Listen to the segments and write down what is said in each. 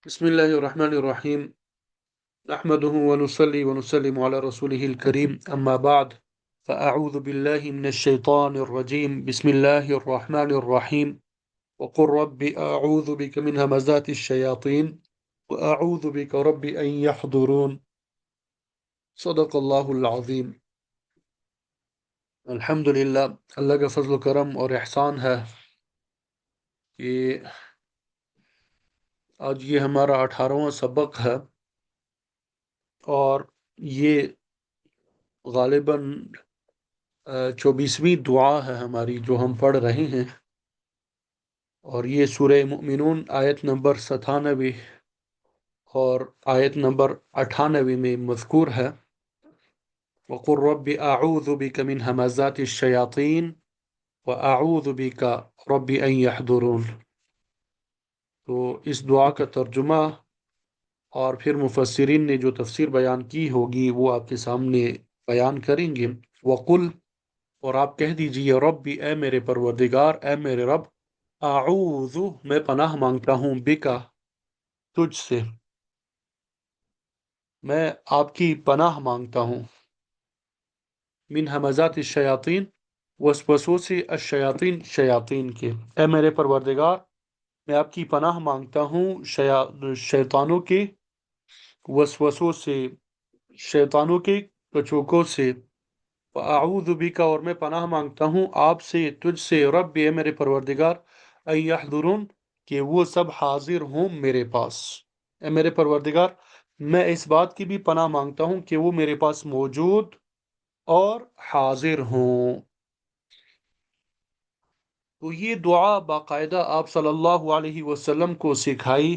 بسم الله الرحمن الرحيم. نحمده ونصلي ونسلم على رسوله الكريم، أما بعد، فأعوذ بالله من الشيطان الرجيم. بسم الله الرحمن الرحيم. وقل رب أعوذ بك من همزات الشياطين وأعوذ بك رب أن يحضرون. صدق الله العظیم. الحمدللہ، اللہ کا فضل و کرم اور احسان ہے کہ آج یہ ہمارا 18واں سبق ہے، اور یہ غالباً 24ویں دعا ہے ہماری جو ہم پڑھ رہے ہیں، اور یہ سورہ مؤمنون آیت نمبر 97 اور آیت نمبر 98 میں مذکور ہے۔ وَقُلْ رَبِّ أَعُوذُ بِكَ مِنْ هَمَزَاتِ الشَّيَاطِينِ وَأَعُوذُ بِكَ رَبِّ أَنْ يَحْضُرُونَ۔ تو اس دعا کا ترجمہ اور پھر مفسرین نے جو تفسیر بیان کی ہوگی وہ آپ کے سامنے بیان کریں گے۔ وَقُلْ، اور آپ کہہ دیجئے، ربی، اے میرے پروردگار، اے میرے رب، اعوذ، میں پناہ مانگتا ہوں، بکا، تجھ سے، میں آپ کی پناہ مانگتا ہوں، من ہمزات الشیاطین، وسوسوں سے، الشیاطین، شیاطین کے، اے میرے پروردگار، میں آپ کی پناہ مانگتا ہوں شیطانوں کے وسوسوں سے، شیطانوں کے کچوکوں سے، وَأَعُوذُ بِكَ، اور میں پناہ مانگتا ہوں آپ سے، تجھ سے، رب، اے میرے پروردگار، اَن يَحْضُرُونَ، کہ وہ سب حاضر ہوں میرے پاس۔ اے میرے پروردگار، میں اس بات کی بھی پناہ مانگتا ہوں کہ وہ میرے پاس موجود اور حاضر ہوں۔ تو یہ دعا باقاعدہ آپ صلی اللہ علیہ وسلم کو سکھائی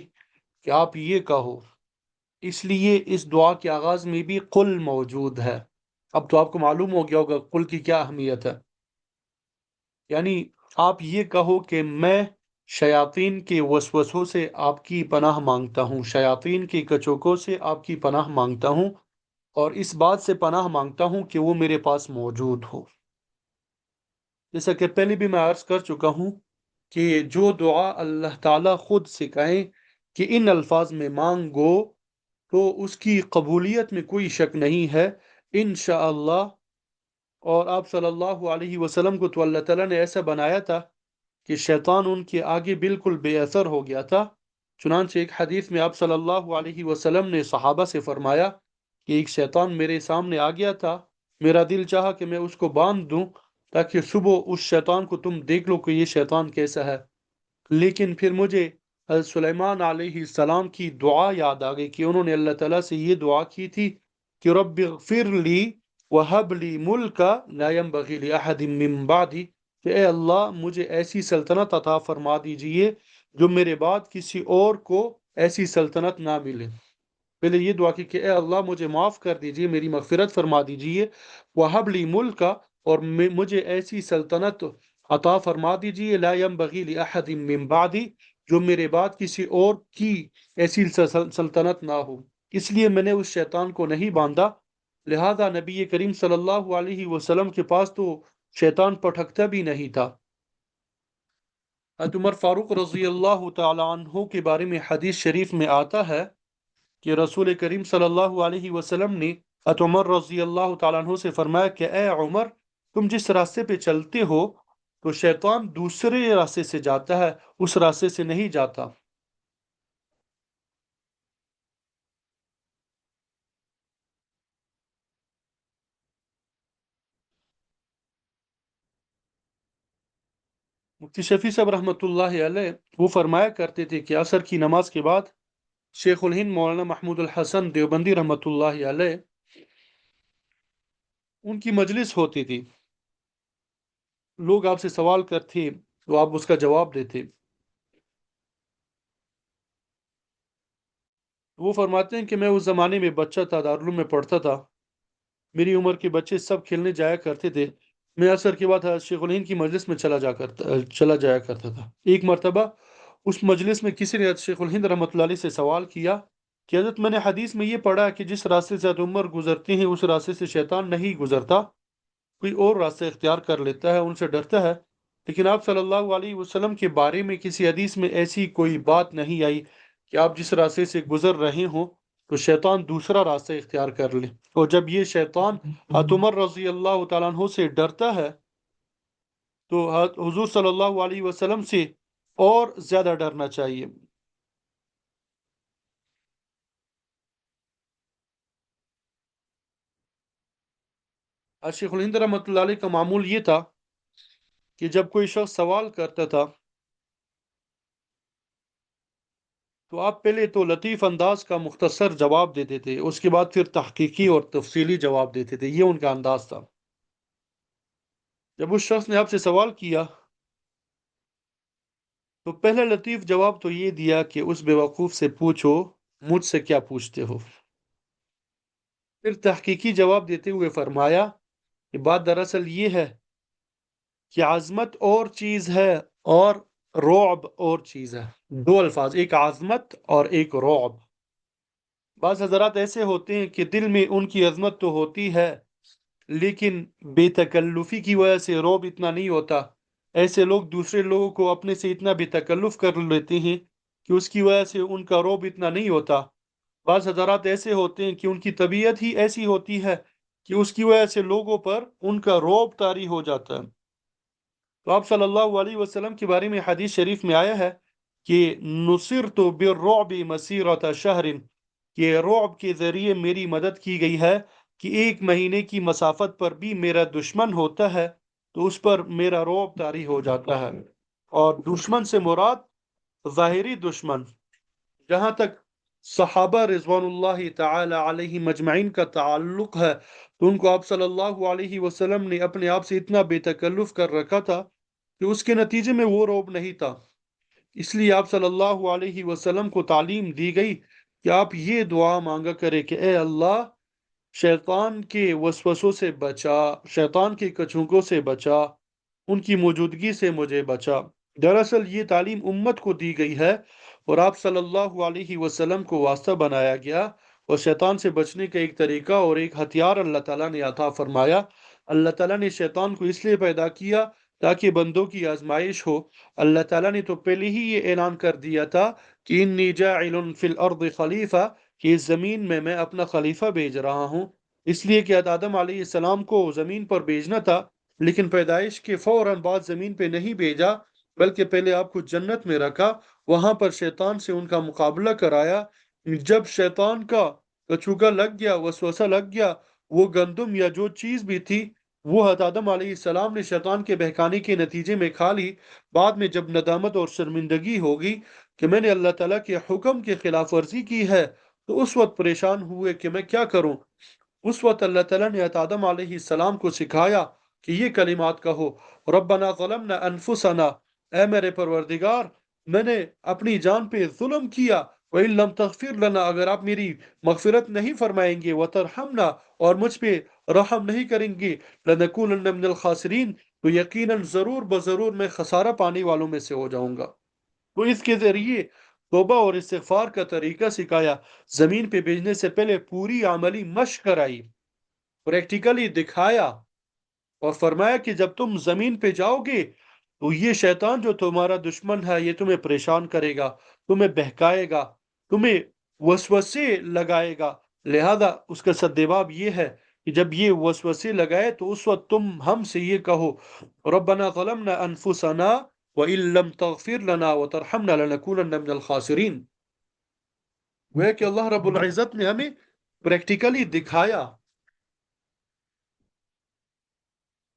کہ آپ یہ کہو، اس لیے اس دعا کے آغاز میں بھی قل موجود ہے۔ اب تو آپ کو معلوم ہو گیا ہوگا قل کی کیا اہمیت ہے، یعنی آپ یہ کہو کہ میں شیاطین کے وسوسوں سے آپ کی پناہ مانگتا ہوں، شیاطین کے کچوکوں سے آپ کی پناہ مانگتا ہوں، اور اس بات سے پناہ مانگتا ہوں کہ وہ میرے پاس موجود ہو۔ جیسا کہ پہلے بھی میں عرض کر چکا ہوں کہ جو دعا اللہ تعالیٰ خود سکھائیں کہ ان الفاظ میں مانگو، تو اس کی قبولیت میں کوئی شک نہیں ہے انشاءاللہ۔ اور آپ صلی اللہ علیہ وسلم کو تو اللہ تعالیٰ نے ایسا بنایا تھا کہ شیطان ان کے آگے بالکل بے اثر ہو گیا تھا۔ چنانچہ ایک حدیث میں آپ صلی اللہ علیہ وسلم نے صحابہ سے فرمایا کہ ایک شیطان میرے سامنے آ گیا تھا، میرا دل چاہا کہ میں اس کو باندھ دوں تاکہ صبح اس شیطان کو تم دیکھ لو کہ یہ شیطان کیسا ہے، لیکن پھر مجھے حضرت سلیمان علیہ السلام کی دعا یاد آ گئی کہ انہوں نے اللہ تعالیٰ سے یہ دعا کی تھی کہ رب اغفر لی وہب لی ملکا لا ينبغی لأحد من بعدی، کہ اے اللہ مجھے ایسی سلطنت عطا فرما دیجئے جو میرے بعد کسی اور کو ایسی سلطنت نہ ملے۔ پہلے یہ دعا کی کہ اے اللہ مجھے معاف کر دیجئے، میری مغفرت فرما دیجئے، وہب لی ملکا، اور مجھے ایسی سلطنت عطا فرما دیجئے، لا ينبغی لأحد من بعدی، جو میرے بعد کسی اور کی ایسی سلطنت نہ ہو۔ اس لیے میں نے اس شیطان کو نہیں باندھا، لہذا نبی کریم صلی اللہ علیہ وسلم کے پاس تو شیطان پٹھکتا بھی نہیں تھا۔ حضرت عمر فاروق رضی اللہ تعالی عنہ کے بارے میں حدیث شریف میں آتا ہے کہ رسول کریم صلی اللہ علیہ وسلم نے حضرت عمر رضی اللہ تعالیٰ عنہ سے فرمایا کہ اے عمر، تم جس راستے پہ چلتے ہو تو شیطان دوسرے راستے سے جاتا ہے، اس راستے سے نہیں جاتا۔ مفتی شفیع صاحب رحمۃ اللہ علیہ وہ فرمایا کرتے تھے کہ عصر کی نماز کے بعد شیخ الہند مولانا محمود الحسن دیوبندی رحمۃ اللہ علیہ ان کی مجلس ہوتی تھی، لوگ آپ سے سوال کرتے تو آپ اس کا جواب دیتے۔ وہ فرماتے ہیں کہ میں اس زمانے میں بچہ تھا، دارالعلوم میں پڑھتا تھا، میری عمر کے بچے سب کھیلنے جایا کرتے تھے، میں عصر کے بعد شیخ الہند کی مجلس میں چلا جایا کرتا تھا۔ ایک مرتبہ اس مجلس میں کسی نے حضرت شیخ الہند رحمۃ اللہ علیہ سے سوال کیا کہ حضرت میں نے حدیث میں یہ پڑھا کہ جس راستے سے حضرت عمر گزرتے ہیں اس راستے سے شیطان نہیں گزرتا، کوئی اور راستہ اختیار کر لیتا ہے، ان سے ڈرتا ہے، لیکن آپ صلی اللہ علیہ وسلم کے بارے میں کسی حدیث میں ایسی کوئی بات نہیں آئی کہ آپ جس راستے سے گزر رہے ہوں تو شیطان دوسرا راستہ اختیار کر لے، اور جب یہ شیطان حضرت عمر رضی اللہ تعالیٰ عنہ سے ڈرتا ہے تو حضور صلی اللہ علیہ وسلم سے اور زیادہ ڈرنا چاہیے۔ شیخ الہند رحمۃ اللہ علیہ کا معمول یہ تھا کہ جب کوئی شخص سوال کرتا تھا تو آپ پہلے تو لطیف انداز کا مختصر جواب دیتے تھے، اس کے بعد پھر تحقیقی اور تفصیلی جواب دیتے تھے، یہ ان کا انداز تھا۔ جب اس شخص نے آپ سے سوال کیا تو پہلا لطیف جواب تو یہ دیا کہ اس بیوقوف سے پوچھو مجھ سے کیا پوچھتے ہو۔ پھر تحقیقی جواب دیتے ہوئے فرمایا کہ بات دراصل یہ ہے کہ عظمت اور چیز ہے اور رعب اور چیز ہے، دو الفاظ، ایک عظمت اور ایک رعب۔ بعض حضرات ایسے ہوتے ہیں کہ دل میں ان کی عظمت تو ہوتی ہے لیکن بے تکلفی کی وجہ سے رعب اتنا نہیں ہوتا۔ ایسے لوگ دوسرے لوگوں کو اپنے سے اتنا بے تکلف کر لیتے ہیں کہ اس کی وجہ سے ان کا رعب اتنا نہیں ہوتا۔ بعض حضرات ایسے ہوتے ہیں کہ ان کی طبیعت ہی ایسی ہوتی ہے کہ اس کی وجہ سے لوگوں پر ان کا رعب طاری ہو جاتا ہے۔ تو آپ صلی اللہ علیہ وسلم کے بارے میں حدیث شریف میں آیا ہے کہ نصرت بالرعب مسیرۃ شہر، کہ رعب کے ذریعے میری مدد کی گئی ہے کہ ایک مہینے کی مسافت پر بھی میرا دشمن ہوتا ہے تو اس پر میرا رعب طاری ہو جاتا ہے۔ اور دشمن سے مراد ظاہری دشمن، جہاں تک صحابہ رضوان اللہ تعالی علیہ مجمعین کا تعلق ہے تو ان کو آپ صلی اللہ علیہ وسلم نے اپنے آپ سے اتنا بے تکلف کر رکھا تھا کہ اس کے نتیجے میں وہ رعب نہیں تھا۔ اس لیے آپ صلی اللہ علیہ وسلم کو تعلیم دی گئی کہ آپ یہ دعا مانگا کرے کہ اے اللہ شیطان کے وسوسوں سے بچا، شیطان کے کچونکوں سے بچا، ان کی موجودگی سے مجھے بچا۔ دراصل یہ تعلیم امت کو دی گئی ہے اور آپ صلی اللہ علیہ وسلم کو واسطہ بنایا گیا، اور شیطان سے بچنے کا ایک طریقہ اور ایک ہتھیار اللہ تعالیٰ نے عطا فرمایا۔ اللہ تعالیٰ نے شیطان کو اس لیے پیدا کیا تاکہ بندوں کی آزمائش ہو۔ اللہ تعالیٰ نے تو پہلے ہی یہ اعلان کر دیا تھا کہ انی جاعل فی الارض خلیفہ، کہ اس زمین میں اپنا خلیفہ بھیج رہا ہوں۔ اس لیے کہ آدم علیہ السلام کو زمین پر بھیجنا تھا لیکن پیدائش کے فوراً بعد زمین پہ نہیں بھیجا، بلکہ پہلے آپ کو جنت میں رکھا، وہاں پر شیطان سے ان کا مقابلہ کرایا۔ جب شیطان کا کچوگا لگ گیا، وسوسہ لگ گیا، وہ گندم یا جو چیز بھی تھی وہ حضرت آدم علیہ السلام نے شیطان کے بہکانے کے نتیجے میں کھا لی۔ بعد میں جب ندامت اور شرمندگی ہوگی کہ میں نے اللہ تعالیٰ کے حکم کی خلاف ورزی کی ہے تو اس وقت پریشان ہوئے کہ میں کیا کروں۔ اس وقت اللہ تعالیٰ نے حضرت آدم علیہ السلام کو سکھایا کہ یہ کلمات کہو، ربنا ظلمنا انفسنا، اے میرے پروردگار میں نے اپنی جان پہ ظلم کیا، وَإِن لَمْ تَغْفِرْ لَنَا، اگر آپ میری مغفرت نہیں فرمائیں گے، وَتَرْحَمْنَا، اور مجھ پہ رحم نہیں کریں گے، لَنَكُونَنَّ مِنَ الْخَاسِرِينَ، تو یقیناً ضرور بضرور میں خسارہ پانے والوں میں سے ہو جاؤں گا۔ تو اس کے ذریعے توبہ اور استغفار کا طریقہ سکھایا، زمین پہ بھیجنے سے پہلے پوری عملی مشق کرائی، پریکٹیکلی دکھایا، اور فرمایا کہ جب تم زمین پہ جاؤ گے تو یہ شیطان جو تمہارا دشمن ہے یہ تمہیں پریشان کرے گا، تمہیں بہکائے گا، تمہیں وسوسے لگائے گا۔ لہذا اس کا سدجواب یہ ہے کہ جب یہ وسوسے لگائے تو اس وقت تم ہم سے یہ کہو، ربنا ظلمنا انفسنا وَإِن لَمْ تَغْفِرْ لَنَا وَتَرْحَمْنَا لَنَكُونَنَّ مِنَ الْخَاسِرِينَ۔ وہ ہے کہ اللہ رب العزت نے ہمیں پریکٹیکلی دکھایا۔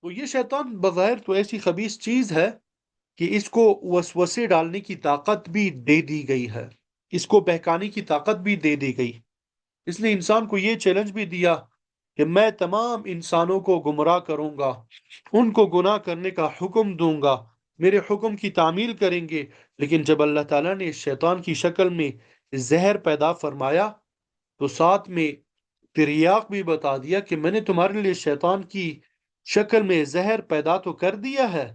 تو یہ شیطان بظاہر تو ایسی خبیث چیز ہے کہ اس کو وسوسے ڈالنے کی طاقت بھی دے دی گئی ہے، اس کو بہکانے کی طاقت بھی دے دی گئی۔ اس نے انسان کو یہ چیلنج بھی دیا کہ میں تمام انسانوں کو گمراہ کروں گا، ان کو گناہ کرنے کا حکم دوں گا، میرے حکم کی تعمیل کریں گے۔ لیکن جب اللہ تعالیٰ نے شیطان کی شکل میں زہر پیدا فرمایا تو ساتھ میں تریاق بھی بتا دیا کہ میں نے تمہارے لیے شیطان کی شکل میں زہر پیدا تو کر دیا ہے،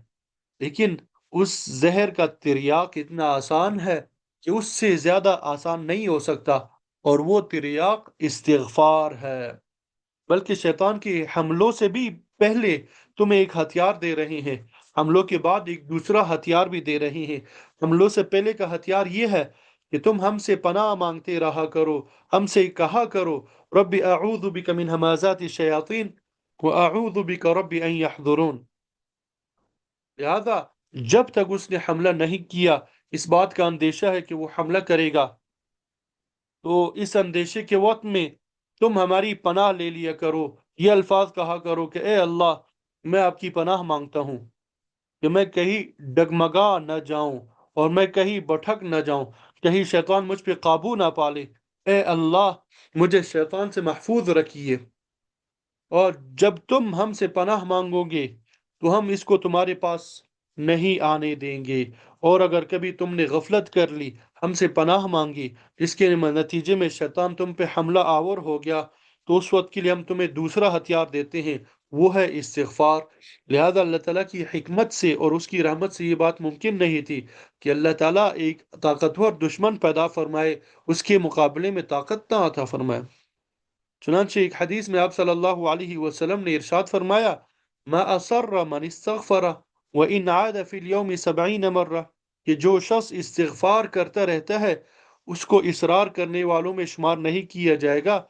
لیکن اس زہر کا تریاق اتنا آسان ہے کہ اس سے زیادہ آسان نہیں ہو سکتا، اور وہ تریاق استغفار ہے۔ بلکہ شیطان کے حملوں سے بھی پہلے تمہیں ایک ہتھیار دے رہے ہیں، حملوں کے بعد ایک دوسرا ہتھیار بھی دے رہے ہیں۔ حملوں سے پہلے کا ہتھیار یہ ہے کہ تم ہم سے پناہ مانگتے رہا کرو، ہم سے کہا کرو رب اعوذ بک من ہمازات الشیاطین واعوذ بک رب ان یحضرون۔ لہذا جب تک اس نے حملہ نہیں کیا، اس بات کا اندیشہ ہے کہ وہ حملہ کرے گا، تو اس اندیشے کے وقت میں تم ہماری پناہ لے لیا کرو، یہ الفاظ کہا کرو کہ اے اللہ، میں آپ کی پناہ مانگتا ہوں کہ میں کہیں ڈگمگا نہ جاؤں اور میں کہیں بھٹک نہ جاؤں، کہیں شیطان مجھ پہ قابو نہ پالے۔ اے اللہ، مجھے شیطان سے محفوظ رکھیے، اور جب تم ہم سے پناہ مانگو گے تو ہم اس کو تمہارے پاس نہیں آنے دیں گے، اور اگر کبھی تم نے غفلت کر لی، ہم سے پناہ مانگی، جس کے نتیجے میں شیطان تم پہ حملہ آور ہو گیا، تو اس وقت کے لیے ہم تمہیں دوسرا ہتھیار دیتے ہیں، وہ ہے استغفار۔ لہذا اللہ تعالیٰ کی حکمت سے اور اس کی رحمت سے یہ بات ممکن نہیں تھی کہ اللہ تعالیٰ ایک طاقتور دشمن پیدا فرمائے، اس کے مقابلے میں طاقت نہ عطا فرمائے۔ چنانچہ ایک حدیث میں آپ صلی اللہ علیہ وسلم نے ارشاد فرمایا، ما اصر من استغفر وان عاد فی اليوم 70 مرہ، کہ جو شخص استغفار کرتا رہتا ہے اس کو اصرار کرنے والوں میں شمار نہیں کیا جائے گا،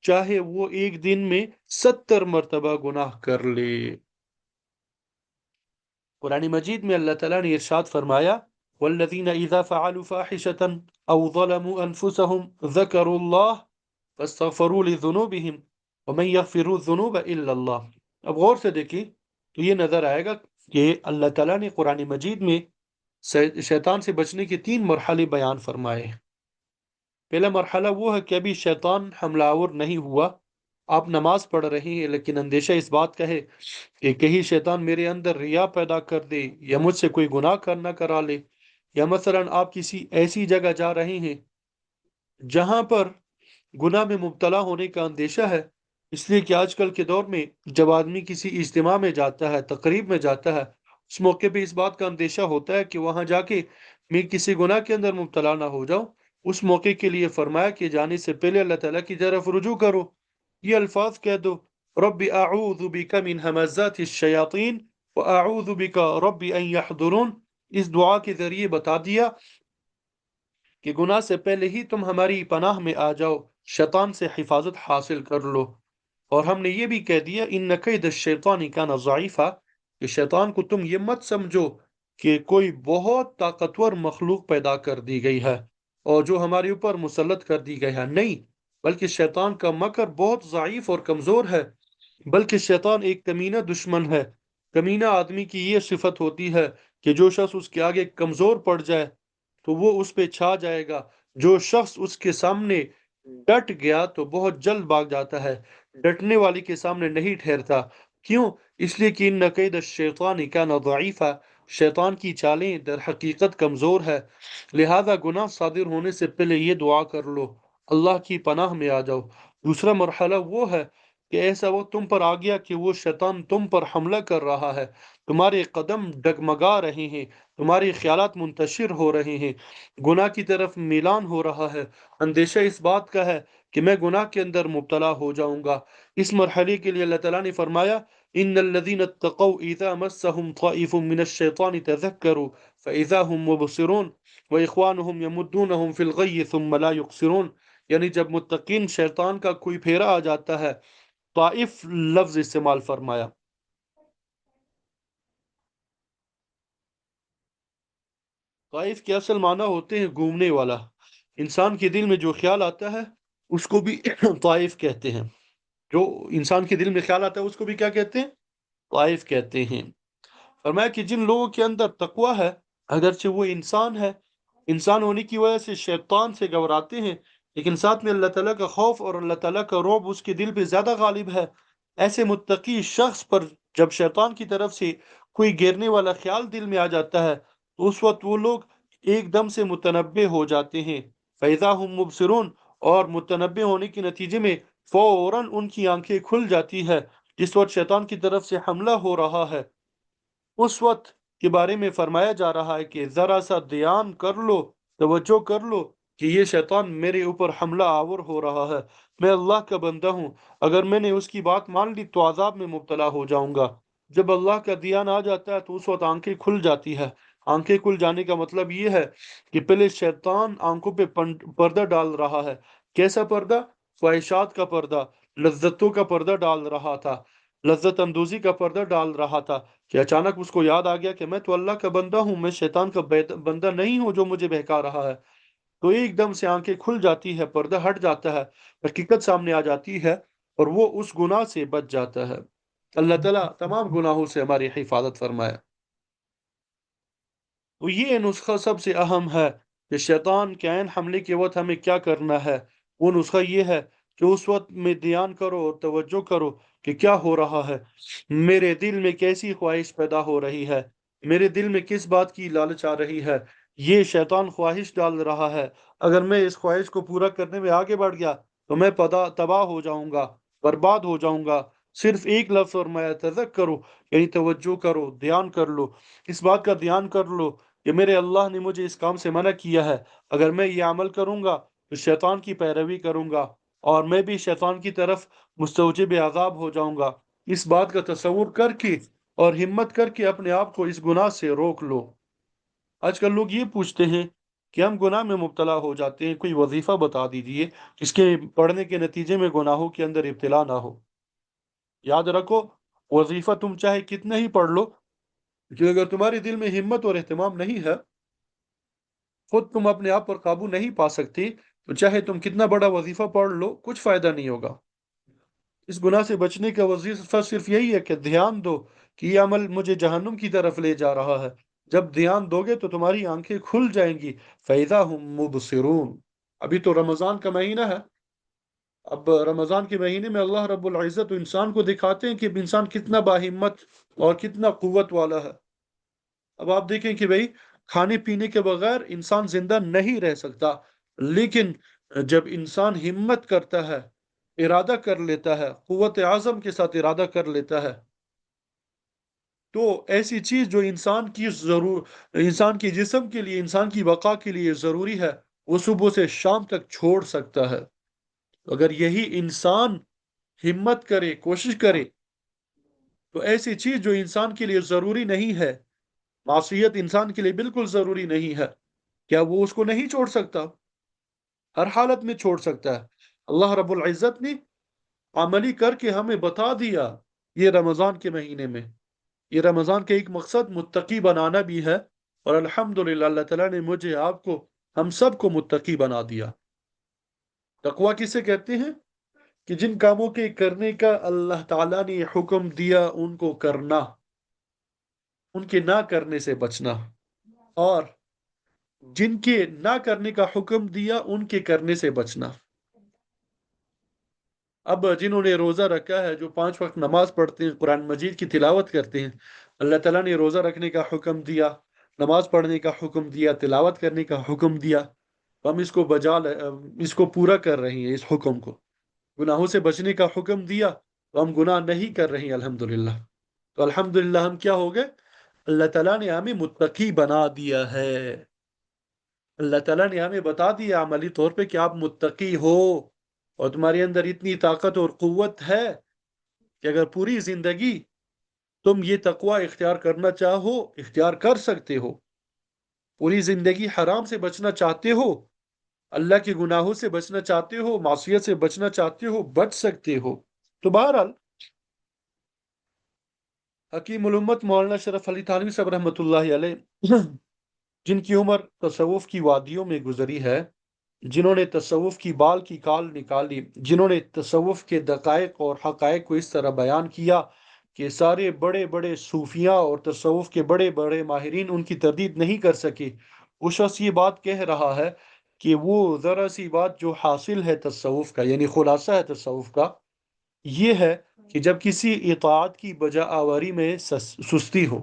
چاہے وہ ایک دن میں 70 مرتبہ گناہ کر لے۔ قرآن مجید میں اللہ تعالیٰ نے ارشاد فرمایا، والذین اذا فعلوا فاحشة او ظلموا انفسهم ذکروا اللہ فاستغفروا لذنوبهم ومن يغفر الذنوب الا اللہ۔ اب غور سے دیکھیں تو یہ نظر آئے گا کہ اللہ تعالیٰ نے قرآن مجید میں شیطان سے بچنے کے 3 مرحلے بیان فرمائے ہیں۔ پہلا مرحلہ وہ ہے کہ ابھی شیطان حملہ آور نہیں ہوا، آپ نماز پڑھ رہے ہیں لیکن اندیشہ اس بات کا ہے کہ کہیں شیطان میرے اندر ریا پیدا کر دے یا مجھ سے کوئی گناہ کرنا کرا لے، یا مثلا آپ کسی ایسی جگہ جا رہے ہیں جہاں پر گناہ میں مبتلا ہونے کا اندیشہ ہے، اس لیے کہ آج کل کے دور میں جب آدمی کسی اجتماع میں جاتا ہے، تقریب میں جاتا ہے، اس موقع پہ اس بات کا اندیشہ ہوتا ہے کہ وہاں جا کے میں کسی گناہ کے اندر مبتلا نہ ہو جاؤں۔ اس موقع کے لیے فرمایا کہ جانے سے پہلے اللہ تعالیٰ کی طرف رجوع کرو، یہ الفاظ کہہ دو، رب اعوذ بک من ہمزات الشیاطین واعوذ بک رب ان یحضرون۔ اس دعا کے ذریعے بتا دیا کہ گناہ سے پہلے ہی تم ہماری پناہ میں آ جاؤ، شیطان سے حفاظت حاصل کر لو۔ اور ہم نے یہ بھی کہہ دیا ان کید الشیطان کان ضعیفا، کہ شیطان کو تم یہ مت سمجھو کہ کوئی بہت طاقتور مخلوق پیدا کر دی گئی ہے اور جو ہمارے اوپر مسلط کر دی گئی ہے، نہیں، بلکہ شیطان کا مکر بہت ضعیف اور کمزور ہے، بلکہ شیطان ایک کمینہ دشمن ہے۔ کمینہ آدمی کی یہ صفت ہوتی ہے کہ جو شخص اس کے آگے کمزور پڑ جائے تو وہ اس پہ چھا جائے گا، جو شخص اس کے سامنے ڈٹ گیا تو بہت جلد بھاگ جاتا ہے، ڈٹنے والی کے سامنے نہیں ٹھہرتا۔ کیوں؟ اس لیے کہ ان کید الشیطان کان ضعیفا، شیطان کی چالیں در حقیقت کمزور ہے۔ لہذا گناہ صادر ہونے سے پہلے یہ دعا کر لو، اللہ کی پناہ میں آ جاؤ۔ دوسرا مرحلہ وہ ہے کہ ایسا وقت تم پر آ گیا کہ وہ شیطان تم پر حملہ کر رہا ہے، تمہارے قدم ڈگمگا رہے ہیں، تمہارے خیالات منتشر ہو رہے ہیں، گناہ کی طرف میلان ہو رہا ہے، اندیشہ اس بات کا ہے کہ میں گناہ کے اندر مبتلا ہو جاؤں گا۔ اس مرحلے کے لیے اللہ تعالیٰ نے فرمایا، ان الذین اتقوا اذا مسهم طائف من الشیطان تذکروا فاذا هم مبصرون واخوانهم یمدونهم فی الغی ثم لا یقصرون، یعنی جب متقین شیطان کا کوئی پھیرا آ جاتا ہے، طائف لفظ استعمال فرمایا۔ طائف کے اصل معنی ہوتے ہیں گھومنے والا، انسان کے دل میں جو خیال آتا ہے اس کو بھی طائف کہتے ہیں، جو انسان کے دل میں خیال آتا ہے اس کو بھی کیا کہتے ہیں؟ طائف کہتے ہیں۔ فرمایا کہ جن لوگوں کے اندر تقوی ہے، اگرچہ وہ انسان ہے، انسان ہونے کی وجہ سے شیطان سے گھبراتے ہیں، لیکن ساتھ میں اللہ تعالیٰ کا خوف اور اللہ تعالیٰ کا رعب اس کے دل پہ زیادہ غالب ہے۔ ایسے متقی شخص پر جب شیطان کی طرف سے کوئی گرنے والا خیال دل میں آ جاتا ہے تو اس وقت وہ لوگ ایک دم سے متنبع ہو جاتے ہیں، فَإِذَا هُمْ مُبْصِرُونَ، اور متنبع ہونے کے نتیجے میں فوراً ان کی آنکھیں کھل جاتی ہے جس وقت شیطان کی طرف سے حملہ ہو رہا ہے۔ اس وقت کے بارے میں فرمایا جا رہا ہے کہ ذرا سا دھیان کر لو، توجہ کر لو کہ یہ شیطان میرے اوپر حملہ آور ہو رہا ہے، میں اللہ کا بندہ ہوں، اگر میں نے اس کی بات مان لی تو عذاب میں مبتلا ہو جاؤں گا۔ جب اللہ کا دھیان آ جاتا ہے تو اس وقت آنکھیں کھل جاتی ہے، آنکھیں کھل جانے کا مطلب یہ ہے کہ پہلے شیطان آنکھوں پہ پردہ ڈال رہا ہے. کیسا پردہ؟ خواہشات کا پردہ، لذتوں کا پردہ ڈال رہا تھا، لذت اندوزی کا پردہ ڈال رہا تھا. کہ اچانک اس کو یاد آ گیا کہ میں تو اللہ کا بندہ ہوں، میں شیطان کا بندہ نہیں ہوں جو مجھے بہکا رہا ہے. تو ایک دم سے آنکھیں کھل جاتی ہے، پردہ ہٹ جاتا ہے، حقیقت سامنے آ جاتی ہے، اور وہ اس گناہ سے بچ جاتا ہے. اللہ تعالیٰ تمام گناہوں سے ہماری حفاظت فرمائے. تو یہ نسخہ سب سے اہم ہے کہ شیطان کے عین حملے کے وقت ہمیں کیا کرنا ہے. وہ نسخہ یہ ہے کہ اس وقت میں دھیان کرو اور توجہ کرو کہ کیا ہو رہا ہے، میرے دل میں کیسی خواہش پیدا ہو رہی ہے، میرے دل میں کس بات کی لالچ آ رہی ہے. یہ شیطان خواہش ڈال رہا ہے، اگر میں اس خواہش کو پورا کرنے میں آگے بڑھ گیا تو میں تباہ ہو جاؤں گا، برباد ہو جاؤں گا. صرف ایک لفظ فرمایا، تذکرو، یعنی توجہ کرو، دھیان کر لو، اس بات کا دھیان کر لو کہ میرے اللہ نے مجھے اس کام سے منع کیا ہے. اگر میں یہ عمل کروں گا تو شیطان کی پیروی کروں گا، اور میں بھی شیطان کی طرف مستوجب عذاب ہو جاؤں گا. اس بات کا تصور کر کے اور ہمت کر کے اپنے آپ کو اس گناہ سے روک لو. آج کل لوگ یہ پوچھتے ہیں کہ ہم گناہ میں مبتلا ہو جاتے ہیں، کوئی وظیفہ بتا دیجئے جس کے پڑھنے کے نتیجے میں گناہوں کے اندر ابتلا نہ ہو. یاد رکھو، وظیفہ تم چاہے کتنا ہی پڑھ لو، کہ اگر تمہارے دل میں ہمت اور اہتمام نہیں ہے، خود تم اپنے آپ پر قابو نہیں پا سکتی، تو چاہے تم کتنا بڑا وظیفہ پڑھ لو، کچھ فائدہ نہیں ہوگا. اس گناہ سے بچنے کا وظیفہ صرف یہی ہے کہ دھیان دو کہ یہ عمل مجھے جہنم کی طرف لے جا رہا ہے. جب دھیان دو گے تو تمہاری آنکھیں کھل جائیں گی. فَإِذَا هُمْ مُبْصِرُونَ. ابھی تو رمضان کا مہینہ ہے. اب رمضان کے مہینے میں اللہ رب العزت انسان کو دکھاتے ہیں کہ انسان کتنا باہمت اور کتنا قوت والا ہے. اب آپ دیکھیں کہ بھئی، کھانے پینے کے بغیر انسان زندہ نہیں رہ سکتا، لیکن جب انسان ہمت کرتا ہے، ارادہ کر لیتا ہے، قوت عزم کے ساتھ ارادہ کر لیتا ہے، تو ایسی چیز جو انسان کی جسم کے لیے، انسان کی بقا کے لیے ضروری ہے، وہ صبح سے شام تک چھوڑ سکتا ہے. اگر یہی انسان ہمت کرے، کوشش کرے، تو ایسی چیز جو انسان کے لیے ضروری نہیں ہے، معصیت انسان کے لیے بالکل ضروری نہیں ہے، کیا وہ اس کو نہیں چھوڑ سکتا؟ ہر حالت میں چھوڑ سکتا ہے. اللہ رب العزت نے عملی کر کے ہمیں بتا دیا یہ رمضان کے مہینے میں. یہ رمضان کا ایک مقصد متقی بنانا بھی ہے، اور الحمدللہ اللہ تعالیٰ نے مجھے، آپ کو، ہم سب کو متقی بنا دیا. تقوی کسے کہتے ہیں؟ کہ جن کاموں کے کرنے کا اللہ تعالیٰ نے حکم دیا ان کو کرنا، ان کے نہ کرنے سے بچنا، اور جن کے نہ کرنے کا حکم دیا ان کے کرنے سے بچنا. اب جنہوں نے روزہ رکھا ہے، جو 5 وقت نماز پڑھتے ہیں، قرآن مجید کی تلاوت کرتے ہیں، اللہ تعالیٰ نے روزہ رکھنے کا حکم دیا، نماز پڑھنے کا حکم دیا، تلاوت کرنے کا حکم دیا. ہم اس کو پورا کر رہے ہیں، اس حکم کو. گناہوں سے بچنے کا حکم دیا تو ہم گناہ نہیں کر رہے ہیں، الحمدللہ. تو الحمدللہ ہم کیا ہو گئے؟ اللہ تعالیٰ نے ہمیں متقی بنا دیا ہے. اللہ تعالیٰ نے ہمیں بتا دیا عملی طور پہ کہ آپ متقی ہو، اور تمہارے اندر اتنی طاقت اور قوت ہے کہ اگر پوری زندگی تم یہ تقوی اختیار کرنا چاہو، اختیار کر سکتے ہو. پوری زندگی حرام سے بچنا چاہتے ہو، اللہ کے گناہوں سے بچنا چاہتے ہو، معصیت سے بچنا چاہتے ہو، بچ سکتے ہو. تو بہرحال، حکیم الامت مولانا شرف علی تھانوی صاحب رحمۃ اللہ علیہ، جن کی عمر تصوف کی وادیوں میں گزری ہے، جنہوں نے تصوف کی بال کی کال نکالی، جنہوں نے تصوف کے دقائق اور حقائق کو اس طرح بیان کیا کہ سارے بڑے بڑے صوفیاء اور تصوف کے بڑے بڑے ماہرین ان کی تردید نہیں کر سکے. وہ شخص یہ بات کہہ رہا ہے کہ وہ ذرا سی بات جو حاصل ہے تصوف کا، یعنی خلاصہ ہے تصوف کا، یہ ہے کہ جب کسی اطاعت کی بجا آوری میں سستی ہو،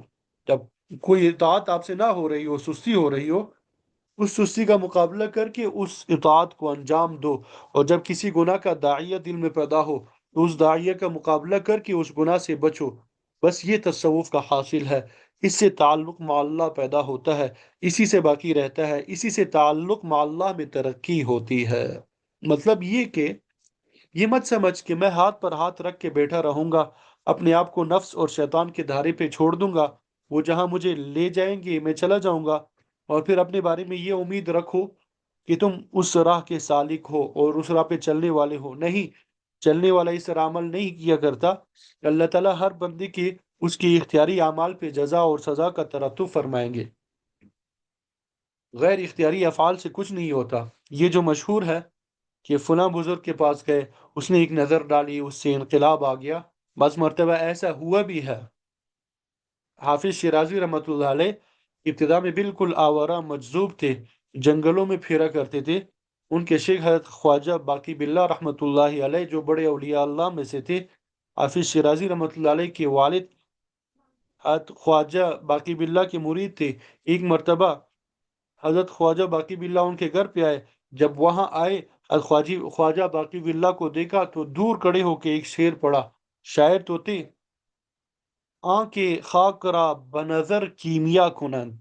جب کوئی اطاعت آپ سے نہ ہو رہی ہو، سستی ہو رہی ہو، اس سستی کا مقابلہ کر کے اس اطاعت کو انجام دو. اور جب کسی گناہ کا داعیہ دل میں پیدا ہو تو اس داعیہ کا مقابلہ کر کے اس گناہ سے بچو. بس یہ تصوف کا حاصل ہے. اس سے تعلق مع اللہ پیدا ہوتا ہے، اسی سے باقی رہتا ہے، اسی سے تعلق مع اللہ میں ترقی ہوتی ہے. مطلب یہ کہ یہ مت سمجھ کہ میں ہاتھ پر ہاتھ رکھ کے بیٹھا رہوں گا، اپنے آپ کو نفس اور شیطان کے دھارے پہ چھوڑ دوں گا، وہ جہاں مجھے لے جائیں گے میں چلا جاؤں گا، اور پھر اپنے بارے میں یہ امید رکھو کہ تم اس راہ کے سالک ہو اور اس راہ پہ چلنے والے ہو۔ نہیں، چلنے والا اس طرح عمل نہیں کیا کرتا۔ اللہ تعالیٰ ہر بندے کے اس کی اختیاری اعمال پہ جزا اور سزا کا ترتب فرمائیں گے۔ غیر اختیاری افعال سے کچھ نہیں ہوتا۔ یہ جو مشہور ہے کہ فلاں بزرگ کے پاس گئے، اس نے ایک نظر ڈالی، اس سے انقلاب آ گیا، بعض مرتبہ ایسا ہوا بھی ہے۔ حافظ شیرازی رحمۃ اللہ علیہ ابتدا میں بالکل آوارہ مجذوب تھے، جنگلوں میں پھیرا کرتے تھے۔ ان کے شیخ حضرت خواجہ باقی باللہ رحمۃ اللہ علیہ جو بڑے اولیاء اللہ میں سے تھے، حافظ شیرازی رحمۃ اللہ علیہ کے والد حضرت خواجہ باقی باللہ کے مرید تھے۔ ایک مرتبہ حضرت خواجہ باقی باللہ ان کے گھر پہ آئے۔ جب وہاں آئے، حضرت خواجہ باقی باللہ کو دیکھا تو دور کھڑے ہو کے ایک شعر پڑا۔ شاعر تو تھے، آنکھیں خاک را بنظر کیمیا کنند،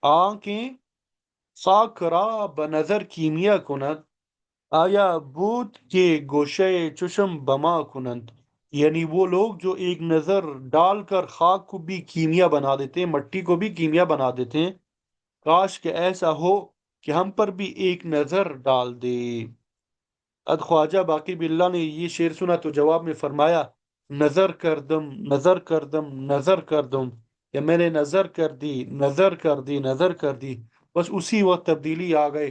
آنکھیں خاک را بنظر کیمیا کنند، آیا بود کے گوشے چشم بما کنند۔ یعنی وہ لوگ جو ایک نظر ڈال کر خاک کو بھی کیمیا بنا دیتے ہیں، مٹی کو بھی کیمیا بنا دیتے ہیں، کاش کہ ایسا ہو کہ ہم پر بھی ایک نظر ڈال دے۔ خواجہ باقی باللہ نے یہ شعر سنا تو جواب میں فرمایا، نظر کردم نظر کردم نظر کردم، یا میں نے نظر کر دی نظر کر دی نظر کر دی۔ بس اسی وقت تبدیلی آ گئے،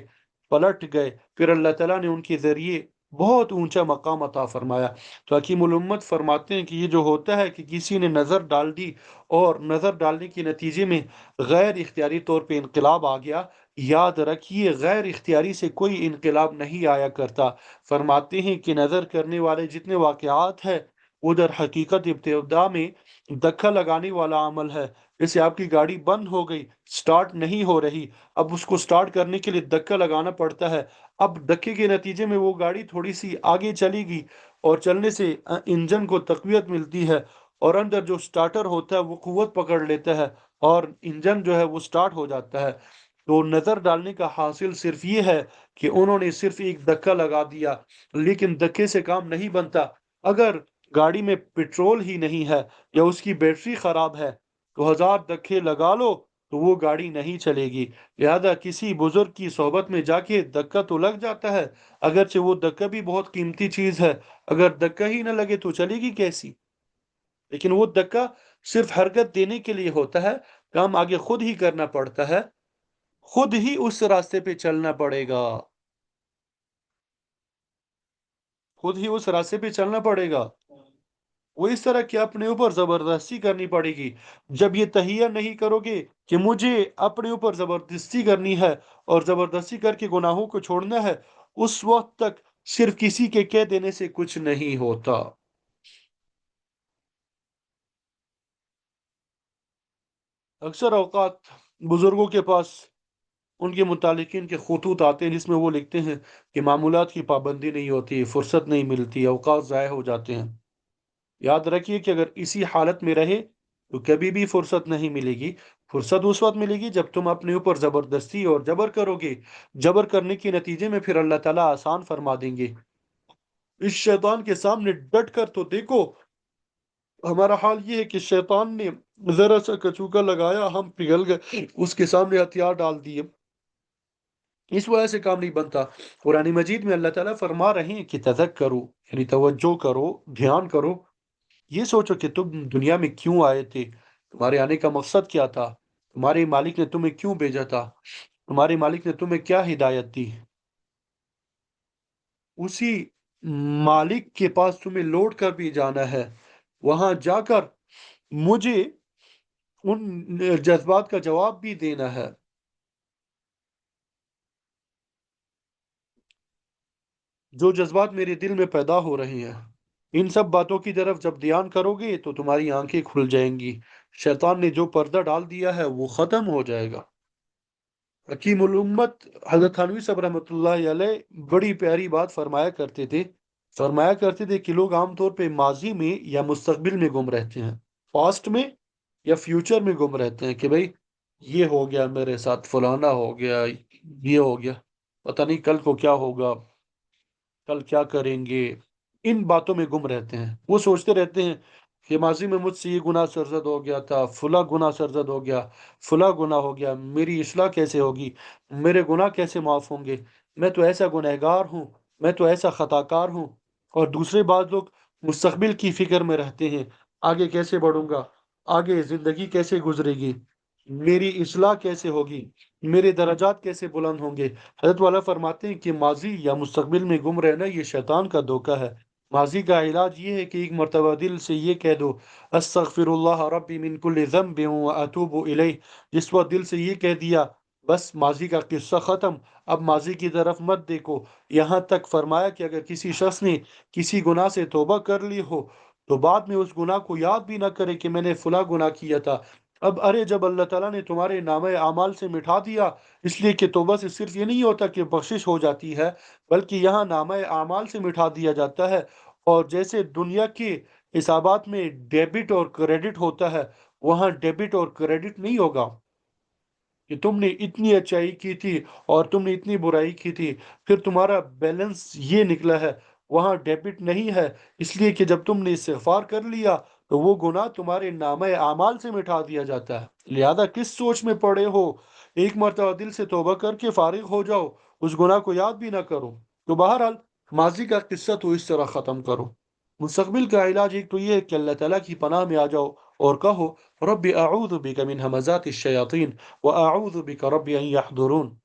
پلٹ گئے، پھر اللہ تعالیٰ نے ان کے ذریعے بہت اونچا مقام عطا فرمایا۔ تو حکیم الامت فرماتے ہیں کہ یہ جو ہوتا ہے کہ کسی نے نظر ڈال دی اور نظر ڈالنے کے نتیجے میں غیر اختیاری طور پہ انقلاب آ گیا، یاد رکھیے غیر اختیاری سے کوئی انقلاب نہیں آیا کرتا۔ فرماتے ہیں کہ نظر کرنے والے جتنے واقعات ہیں وہ در حقیقت ابتدا میں دھکا لگانے والا عمل ہے۔ جیسے آپ کی گاڑی بند ہو گئی، سٹارٹ نہیں ہو رہی، اب اس کو سٹارٹ کرنے کے لیے دھکا لگانا پڑتا ہے۔ اب دھکے کے نتیجے میں وہ گاڑی تھوڑی سی آگے چلے گی اور چلنے سے انجن کو تقویت ملتی ہے، اور اندر جو سٹارٹر ہوتا ہے وہ قوت پکڑ لیتا ہے اور انجن جو ہے وہ سٹارٹ ہو جاتا ہے۔ تو نظر ڈالنے کا حاصل صرف یہ ہے کہ انہوں نے صرف ایک دھکا لگا دیا، لیکن دھکے سے کام نہیں بنتا۔ اگر گاڑی میں پٹرول ہی نہیں ہے یا اس کی بیٹری خراب ہے تو ہزار دھکے لگا لو تو وہ گاڑی نہیں چلے گی۔ لہذا کسی بزرگ کی صحبت میں جا کے دھکا تو لگ جاتا ہے، اگرچہ وہ دھکا بھی بہت قیمتی چیز ہے، اگر دھکا ہی نہ لگے تو چلے گی کیسی؟ لیکن وہ دھکا صرف حرکت دینے کے لیے ہوتا ہے، کام آگے خود ہی کرنا پڑتا ہے، خود ہی اس راستے پہ چلنا پڑے گا، خود ہی اس راستے پہ چلنا پڑے گا۔ وہ اس طرح کہ اپنے اوپر زبردستی کرنی پڑے گی۔ جب یہ تہیہ نہیں کرو گے کہ مجھے اپنے اوپر زبردستی کرنی ہے اور زبردستی کر کے گناہوں کو چھوڑنا ہے، اس وقت تک صرف کسی کے کہہ دینے سے کچھ نہیں ہوتا۔ اکثر اوقات بزرگوں کے پاس ان کے متعلقین کے خطوط آتے ہیں جس میں وہ لکھتے ہیں کہ معمولات کی پابندی نہیں ہوتی، فرصت نہیں ملتی، اوقات ضائع ہو جاتے ہیں۔ یاد رکھیے کہ اگر اسی حالت میں رہے تو کبھی بھی فرصت نہیں ملے گی۔ فرصت اس وقت ملے گی جب تم اپنے اوپر زبردستی اور جبر کرو گے، جبر کرنے کے نتیجے میں پھر اللہ تعالیٰ آسان فرما دیں گے۔ اس شیطان کے سامنے ڈٹ کر تو دیکھو، ہمارا حال یہ ہے کہ شیطان نے ذرا سا کچوکا لگایا، ہم پگھل گئے، اس کے سامنے ہتھیار ڈال دیے، اس وجہ سے کام نہیں بنتا۔ قرآن مجید میں اللہ تعالیٰ فرما رہے ہیں کہ تذکرو، یعنی توجہ کرو، دھیان کرو، یہ سوچو کہ تم دنیا میں کیوں آئے تھے، تمہارے آنے کا مقصد کیا تھا، تمہارے مالک نے تمہیں کیوں بھیجا تھا، تمہارے مالک نے تمہیں کیا ہدایت دی۔ اسی مالک کے پاس تمہیں لوٹ کر بھی جانا ہے، وہاں جا کر مجھے ان جذبات کا جواب بھی دینا ہے۔ جو جذبات میرے دل میں پیدا ہو رہے ہیں، ان سب باتوں کی طرف جب دھیان کرو گے تو تمہاری آنکھیں کھل جائیں گی، شیطان نے جو پردہ ڈال دیا ہے وہ ختم ہو جائے گا۔ حکیم الامت حضرت تھانوی صاحب رحمۃ اللہ علیہ بڑی پیاری بات فرمایا کرتے تھے، فرمایا کرتے تھے کہ لوگ عام طور پہ ماضی میں یا مستقبل میں گم رہتے ہیں، پاسٹ میں یا فیوچر میں گم رہتے ہیں کہ بھئی یہ ہو گیا میرے ساتھ، فلانا ہو گیا، یہ ہو گیا، پتہ نہیں کل کو کیا ہوگا، کل کیا کریں گے، ان باتوں میں گم رہتے ہیں۔ وہ سوچتے رہتے ہیں کہ ماضی میں مجھ سے یہ گناہ سرزد ہو گیا تھا، فلاں گناہ سرزد ہو گیا، فلاں گناہ ہو گیا، میری اصلاح کیسے ہوگی، میرے گناہ کیسے معاف ہوں گے، میں تو ایسا گنہگار ہوں، میں تو ایسا خطا کار ہوں۔ اور دوسرے بعض لوگ مستقبل کی فکر میں رہتے ہیں، آگے کیسے بڑھوں گا، آگے زندگی کیسے گزرے گی، میری اصلاح کیسے ہوگی، میرے درجات کیسے بلند ہوں گے۔ حضرت والا فرماتے ہیں کہ ماضی یا مستقبل میں گم رہنا یہ شیطان کا دھوکہ ہے۔ ماضی کا علاج یہ ہے کہ ایک مرتبہ دل سے یہ کہہ دو، استغفر اللہ ربی من کل ذنب واتوب الیہ۔ جس وقت دل سے یہ کہہ دیا، بس ماضی کا قصہ ختم، اب ماضی کی طرف مت دیکھو۔ یہاں تک فرمایا کہ اگر کسی شخص نے کسی گناہ سے توبہ کر لی ہو تو بعد میں اس گناہ کو یاد بھی نہ کرے کہ میں نے فلاں گناہ کیا تھا، اب ارے جب اللہ تعالیٰ نے تمہارے نامہ اعمال سے مٹا دیا، اس لیے کہ توبہ سے صرف یہ نہیں ہوتا کہ بخشش ہو جاتی ہے، بلکہ یہاں نامہ اعمال سے مٹا دیا جاتا ہے۔ اور جیسے دنیا کے حسابات میں ڈیبٹ اور کریڈٹ ہوتا ہے، وہاں ڈیبٹ اور کریڈٹ نہیں ہوگا کہ تم نے اتنی اچائی کی تھی اور تم نے اتنی برائی کی تھی، پھر تمہارا بیلنس یہ نکلا ہے۔ وہاں ڈیبٹ نہیں ہے، اس لیے کہ جب تم نے استغفار کر لیا تو وہ گناہ تمہارے نامہ اعمال سے مٹا دیا جاتا ہے۔ لہذا کس سوچ میں پڑے ہو، ایک مرتبہ دل سے توبہ کر کے فارغ ہو جاؤ، اس گناہ کو یاد بھی نہ کرو۔ تو بہرحال ماضی کا قصہ تو اس طرح ختم کرو۔ مستقبل کا علاج ایک تو یہ ہے کہ اللہ تعالیٰ کی پناہ میں آ جاؤ اور کہو، رب اعوذ بک من ہمزات الشیاطین واعوذ بک رب ان یحضرون۔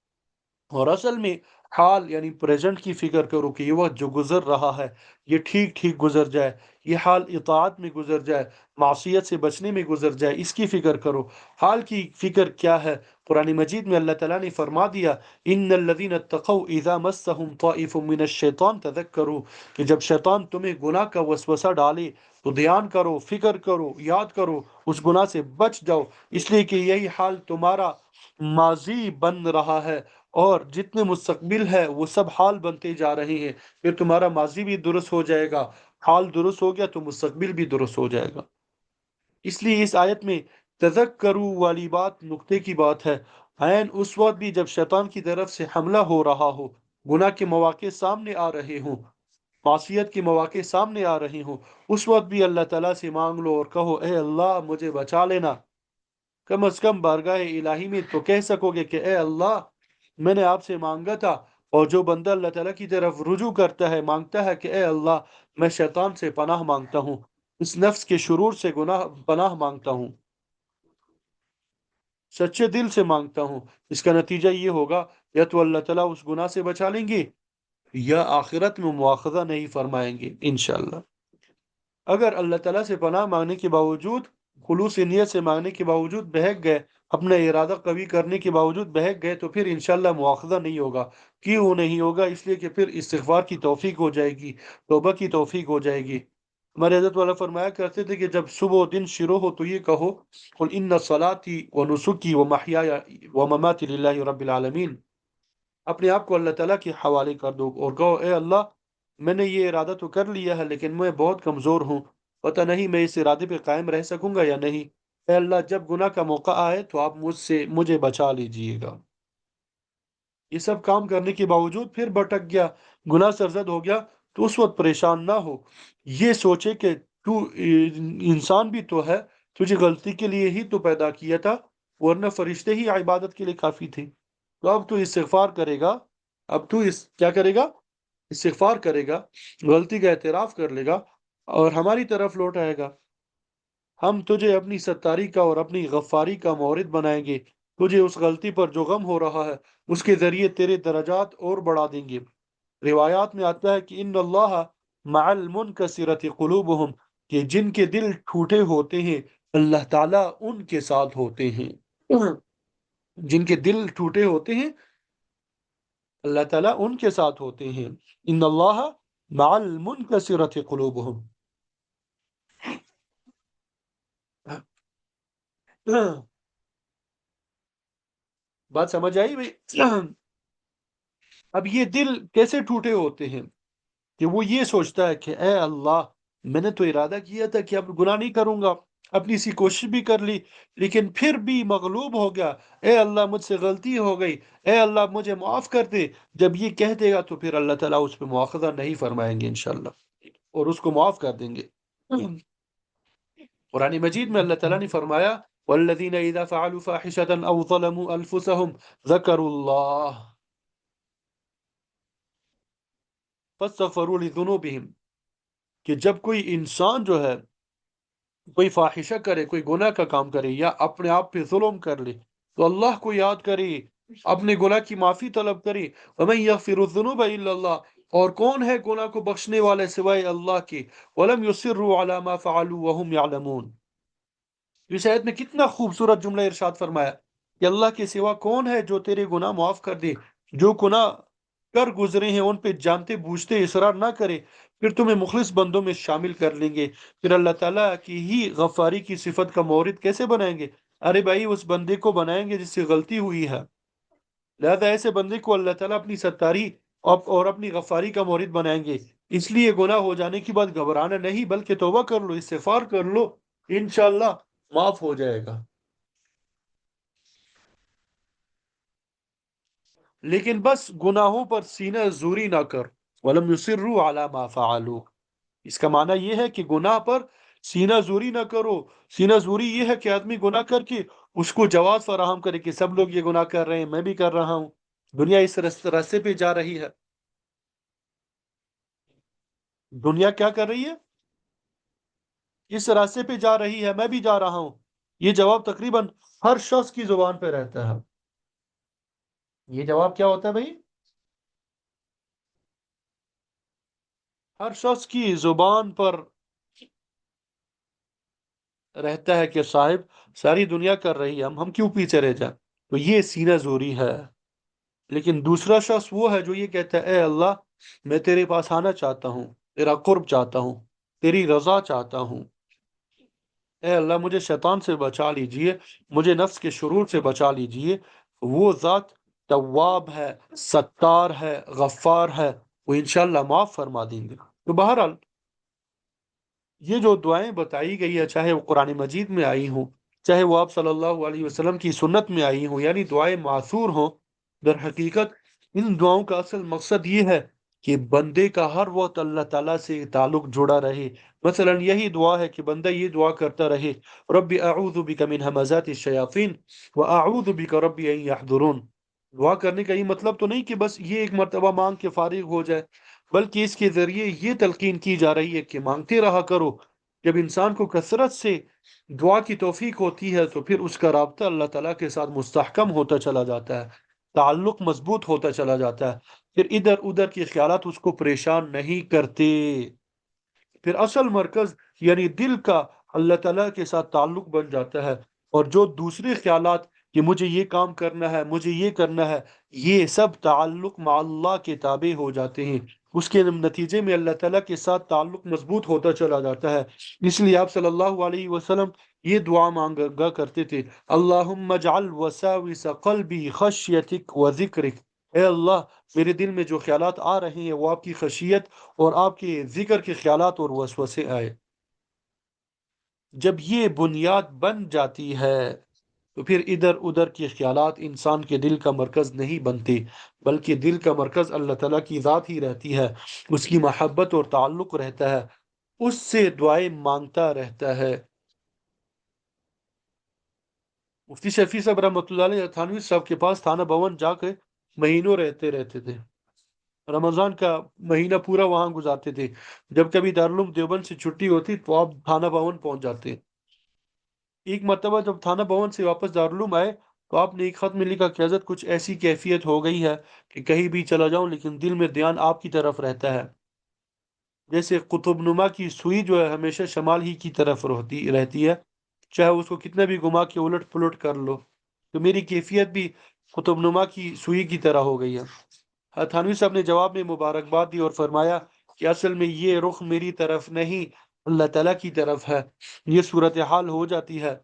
اور اصل میں حال یعنی پریزنٹ کی فکر کرو کہ یہ وقت جو گزر رہا ہے یہ ٹھیک ٹھیک گزر جائے، یہ حال اطاعت میں گزر جائے، معصیت سے بچنے میں گزر جائے، اس کی فکر کرو۔ حال کی فکر کیا ہے؟ قرآن مجید میں اللہ تعالیٰ نے فرما دیا، ان الذین اتقوا اذا مسهم طائف من الشیطان تذکروا، کہ جب شیطان تمہیں گناہ کا وسوسہ ڈالے تو دھیان کرو، فکر کرو، یاد کرو، اس گناہ سے بچ جاؤ، اس لیے کہ یہی حال تمہارا ماضی بن رہا ہے، اور جتنے مستقبل ہے وہ سب حال بنتے جا رہے ہیں۔ پھر تمہارا ماضی بھی درست ہو جائے گا، حال درست ہو گیا تو مستقبل بھی درست ہو جائے گا۔ اس لیے اس آیت میں تذکرو والی بات نقطے کی بات ہے۔ عین اس وقت بھی جب شیطان کی طرف سے حملہ ہو رہا ہو، گناہ کے مواقع سامنے آ رہے ہوں، معصیت کے مواقع سامنے آ رہے ہوں، اس وقت بھی اللہ تعالیٰ سے مانگ لو اور کہو، اے اللہ مجھے بچا لینا۔ کم از کم بارگاہ الہی میں تو کہہ سکو گے کہ اے اللہ میں نے آپ سے مانگا تھا۔ اور جو بندہ اللہ تعالیٰ کی طرف رجوع کرتا ہے، مانگتا ہے کہ اے اللہ میں شیطان سے پناہ مانگتا ہوں، اس نفس کے شرور سے گناہ پناہ مانگتا ہوں، سچے دل سے مانگتا ہوں، اس کا نتیجہ یہ ہوگا یا تو اللہ تعالیٰ اس گناہ سے بچا لیں گے یا آخرت میں مواخذہ نہیں فرمائیں گے انشاءاللہ۔ اگر اللہ تعالیٰ سے پناہ مانگنے کے باوجود، خلوص نیت سے مانگنے کے باوجود بہک گئے، اپنا ارادہ قوی کرنے کے باوجود بہک گئے، تو پھر انشاءاللہ مواخذہ نہیں ہوگا۔ کیوں نہیں ہوگا؟ اس لیے کہ پھر استغفار کی توفیق ہو جائے گی، توبہ کی توفیق ہو جائے گی۔ ہمارے حضرت والا فرمایا کرتے تھے کہ جب صبح و دن شروع ہو تو یہ کہو، قل ان صلاتی و نسکی و محیای و مماتی للہ رب العالمین۔ اپنے آپ کو اللہ تعالیٰ کے حوالے کر دو اور کہو، اے اللہ میں نے یہ ارادہ تو کر لیا ہے لیکن میں بہت کمزور ہوں، پتہ نہیں میں اس ارادے پہ قائم رہ سکوں گا یا نہیں۔ اے اللہ جب گناہ کا موقع آئے تو آپ مجھے بچا لیجئے گا۔ یہ سب کام کرنے کے باوجود پھر بھٹک گیا، گناہ سرزد ہو گیا، تو اس وقت پریشان نہ ہو، یہ سوچے کہ تو انسان بھی تو ہے، تجھے غلطی کے لیے ہی تو پیدا کیا تھا، ورنہ فرشتے ہی عبادت کے لیے کافی تھے۔ تو اب تو استغفار کرے گا، اب تو کیا کرے گا؟ استغفار کرے گا، غلطی کا اعتراف کر لے گا اور ہماری طرف لوٹ آئے گا۔ ہم تجھے اپنی ستاری کا اور اپنی غفاری کا مورد بنائیں گے، تجھے اس غلطی پر جو غم ہو رہا ہے اس کے ذریعے تیرے درجات اور بڑھا دیں گے۔ روایات میں آتا ہے کہ ان اللہ مع المنکسرۃ قلوبہم، کہ جن کے دل ٹوٹے ہوتے ہیں اللہ تعالیٰ ان کے ساتھ ہوتے ہیں۔ جن کے دل ٹوٹے ہوتے ہیں اللہ تعالیٰ ان کے ساتھ ہوتے ہیں۔ ان اللہ مع المنکسرۃ قلوبہم۔ بات سمجھ آئی بھائی؟ اب یہ دل کیسے ٹوٹے ہوتے ہیں کہ وہ یہ سوچتا ہے کہ اے اللہ میں نے تو ارادہ کیا تھا کہ اب گناہ نہیں کروں گا، اپنی سی کوشش بھی کر لی لیکن پھر بھی مغلوب ہو گیا، اے اللہ مجھ سے غلطی ہو گئی، اے اللہ مجھے معاف کر دے۔ جب یہ کہہ دے گا تو پھر اللہ تعالیٰ اس پہ مواخذہ نہیں فرمائیں گے انشاءاللہ، اور اس کو معاف کر دیں گے۔ قرآن مجید میں اللہ تعالیٰ نے فرمایا والذین اذا فعلوا فاحشة او ظلموا انفسهم ذکروا اللہ فاستغفروا لذنوبهم، کہ جب کوئی انسان جو ہے کوئی فاحشہ کرے، کوئی گناہ کا کام کرے یا اپنے آپ پہ ظلم کر لے تو اللہ کو یاد کرے، اپنے گناہ کی معافی طلب کرے۔ وَمَن يَغْفِرُ الذُّنُوبَ إِلَّا اللَّهُ، اور کون ہے گناہ کو بخشنے والے سوائے اللہ کے، وَلَمْ يُصِرُّوا عَلَى مَا فَعَلُوا وَهُمْ يَعْلَمُونَ۔ اس آیت میں کتنا خوبصورت جملہ ارشاد فرمایا کہ اللہ کے سوا کون ہے جو تیرے گناہ معاف کر دے، جو گناہ کر گزرے ہیں ان پہ جانتے بوجھتے اصرار نہ کرے، پھر تمہیں مخلص بندوں میں شامل کر لیں گے۔ پھر اللہ تعالیٰ کی ہی غفاری کی صفت کا مورد کیسے بنائیں گے؟ ارے بھائی اس بندے کو بنائیں گے جس سے غلطی ہوئی ہے، لہذا ایسے بندے کو اللہ تعالیٰ اپنی ستاری اور اپنی غفاری کا مورد بنائیں گے۔ اس لیے گناہ ہو جانے کے بعد گھبرانا نہیں، بلکہ توبہ کر لو، استغفار کر لو، انشاءاللہ معاف ہو جائے گا۔ لیکن بس گناہوں پر سینہ زوری نہ کر، وَلَمْ يُصِرُّوا عَلَى مَا فَعَلُوا، اس کا معنی یہ ہے کہ گناہ پر سینہ زوری نہ کرو۔ سینہ زوری یہ ہے کہ آدمی گناہ کر کے اس کو جواز فراہم کرے کہ سب لوگ یہ گناہ کر رہے ہیں، میں بھی کر رہا ہوں، دنیا اس راستے پہ جا رہی ہے۔ دنیا کیا کر رہی ہے؟ اس راستے پہ جا رہی ہے، میں بھی جا رہا ہوں۔ یہ جواب تقریباً ہر شخص کی زبان پہ رہتا ہے۔ یہ جواب کیا ہوتا ہے بھائی؟ ہر شخص کی زبان پر رہتا ہے کہ صاحب ساری دنیا کر رہی ہے، ہم کیوں پیچھے رہ جائیں؟ تو یہ سینہ زوری ہے۔ لیکن دوسرا شخص وہ ہے جو یہ کہتا ہے اے اللہ میں تیرے پاس آنا چاہتا ہوں، تیرا قرب چاہتا ہوں، تیری رضا چاہتا ہوں، اے اللہ مجھے شیطان سے بچا لیجئے، مجھے نفس کے شرور سے بچا لیجئے۔ وہ ذات تواب ہے، ستار ہے، غفار ہے، وہ انشاءاللہ معاف فرما دیں گے۔ تو بہرحال یہ جو دعائیں بتائی گئی ہے، چاہے وہ قرآن مجید میں آئی ہوں، چاہے وہ آپ صلی اللہ علیہ وسلم کی سنت میں آئی ہوں، یعنی دعائیں معثور ہوں، در حقیقت ان دعاؤں کا اصل مقصد یہ ہے کہ بندے کا ہر وقت اللہ تعالیٰ سے تعلق جڑا رہے۔ مثلا یہی دعا ہے کہ بندہ یہ دعا کرتا رہے رب اعوذ بک من ہمزات الشیاطین واعوذ بک رب ان یحضرون۔ دعا کرنے کا یہ مطلب تو نہیں کہ بس یہ ایک مرتبہ مانگ کے فارغ ہو جائے، بلکہ اس کے ذریعے یہ تلقین کی جا رہی ہے کہ مانگتے رہا کرو۔ جب انسان کو کثرت سے دعا کی توفیق ہوتی ہے تو پھر اس کا رابطہ اللہ تعالیٰ کے ساتھ مستحکم ہوتا چلا جاتا ہے، تعلق مضبوط ہوتا چلا جاتا ہے، پھر ادھر ادھر کے خیالات اس کو پریشان نہیں کرتے۔ پھر اصل مرکز یعنی دل کا اللہ تعالیٰ کے ساتھ تعلق بن جاتا ہے، اور جو دوسرے خیالات کہ مجھے یہ کام کرنا ہے، مجھے یہ کرنا ہے، یہ سب تعلق مع اللہ کے تابع ہو جاتے ہیں۔ اس کے نتیجے میں اللہ تعالیٰ کے ساتھ تعلق مضبوط ہوتا چلا جاتا ہے۔ اس لیے آپ صلی اللہ علیہ وسلم یہ دعا مانگا کرتے تھے اللہم اجعل وساوس قلبی خشیتک و ذکرک، اے اللہ میرے دل میں جو خیالات آ رہے ہیں وہ آپ کی خشیت اور آپ کے ذکر کے خیالات اور وسوسے آئے۔ جب یہ بنیاد بن جاتی ہے تو پھر ادھر ادھر کے خیالات انسان کے دل کا مرکز نہیں بنتے، بلکہ دل کا مرکز اللہ تعالیٰ کی ذات ہی رہتی ہے، اس کی محبت اور تعلق رہتا ہے، اس سے دعائیں مانگتا رہتا ہے۔ مفتی شفیع صاحب رحمۃ اللہ علیہ تھانوی صاحب کے پاس تھانہ بھون جا کے مہینوں رہتے تھے، رمضان کا مہینہ پورا وہاں گزارتے تھے۔ جب کبھی دارالعلوم دیوبند سے چھٹی ہوتی تو آپ تھانہ بھون پہنچ جاتے۔ ایک مرتبہ جب تھانہ بھون سے واپس دارالعلوم آئے تو آپ نے ایک خط میں لکھا کہ حضرت کچھ ایسی کیفیت ہو گئی ہے کہ کہیں بھی چلا جاؤں لیکن دل میں دھیان آپ کی طرف رہتا ہے، جیسے قطب نما کی سوئی جو ہے ہمیشہ شمال ہی کی طرف رہتی ہے، چاہے اس کو کتنا بھی گھما کے الٹ پلٹ کر لو۔ تو میری کیفیت بھی قطب نما کی سوئی کی طرح ہو گئی ہے۔ تھانوی صاحب نے جواب میں مبارکباد دی اور فرمایا کہ اصل میں یہ رخ میری طرف نہیں اللہ تعالیٰ کی طرف ہے، یہ صورتحال ہو جاتی ہے۔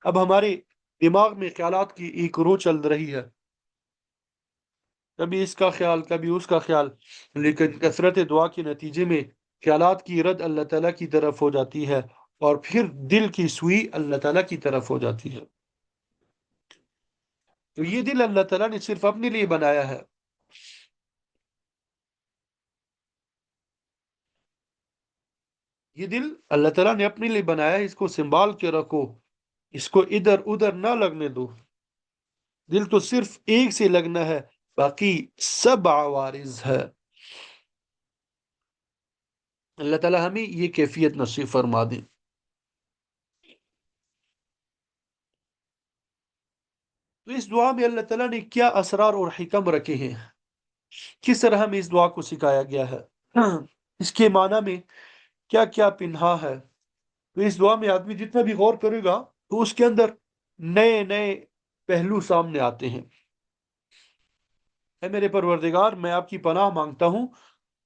اب ہمارے دماغ میں خیالات کی ایک رو چل رہی ہے، کبھی اس کا خیال کبھی اس کا خیال، لیکن کثرت دعا کے نتیجے میں خیالات کی رد اللہ تعالیٰ کی طرف ہو جاتی ہے، اور پھر دل کی سوئی اللہ تعالیٰ کی طرف ہو جاتی ہے۔ تو یہ دل اللہ تعالیٰ نے صرف اپنے لیے بنایا ہے۔ یہ دل اللہ تعالیٰ نے اپنے لیے بنایا ہے، اس کو سنبھال کے رکھو، اس کو ادھر ادھر نہ لگنے دو۔ دل تو صرف ایک سے لگنا ہے، باقی سب عوارض ہے۔ اللہ تعالیٰ ہمیں یہ کیفیت نصیب فرما دے۔ تو اس دعا میں اللہ تعالیٰ نے کیا اسرار اور حکم رکھے ہیں، کس طرح ہمیں اس دعا کو سکھایا گیا ہے، اس کے معنی میں کیا کیا پنہا ہے۔ تو اس دعا میں آدمی جتنا بھی غور کرے گا تو اس کے اندر نئے نئے پہلو سامنے آتے ہیں۔ اے میرے پروردگار، میں آپ کی پناہ مانگتا ہوں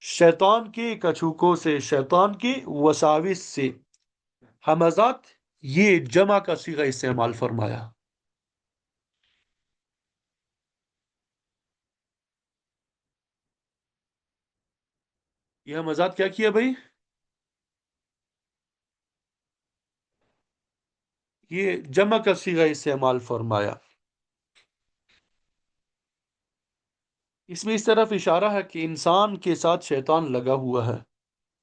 شیطان کے کچھوکوں سے، شیطان کے وساوس سے۔ ہمزات، یہ جمع کا صیغہ استعمال فرمایا۔ یہ ہمزات کیا کیا بھائی؟ یہ جمع کا صیغہ استعمال فرمایا۔ اس میں اس طرف اشارہ ہے کہ انسان کے ساتھ شیطان لگا ہوا ہے۔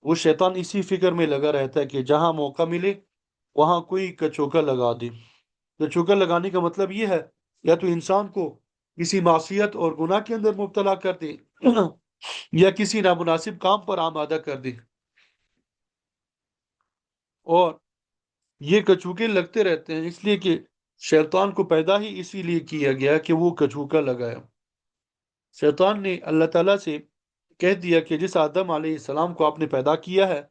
وہ شیطان اسی فکر میں لگا رہتا ہے کہ جہاں موقع ملے وہاں کوئی کچوکا لگا دے۔ کچوکا لگانے کا مطلب یہ ہے یا تو انسان کو کسی معصیت اور گناہ کے اندر مبتلا کر دے یا کسی نامناسب کام پر آمادہ کر دے، اور یہ کچوکے لگتے رہتے ہیں، اس لیے کہ شیطان کو پیدا ہی اسی لیے کیا گیا کہ وہ کچوکا لگائے۔ شیطان نے اللہ تعالیٰ سے کہہ دیا کہ جس آدم علیہ السلام کو آپ نے پیدا کیا ہے،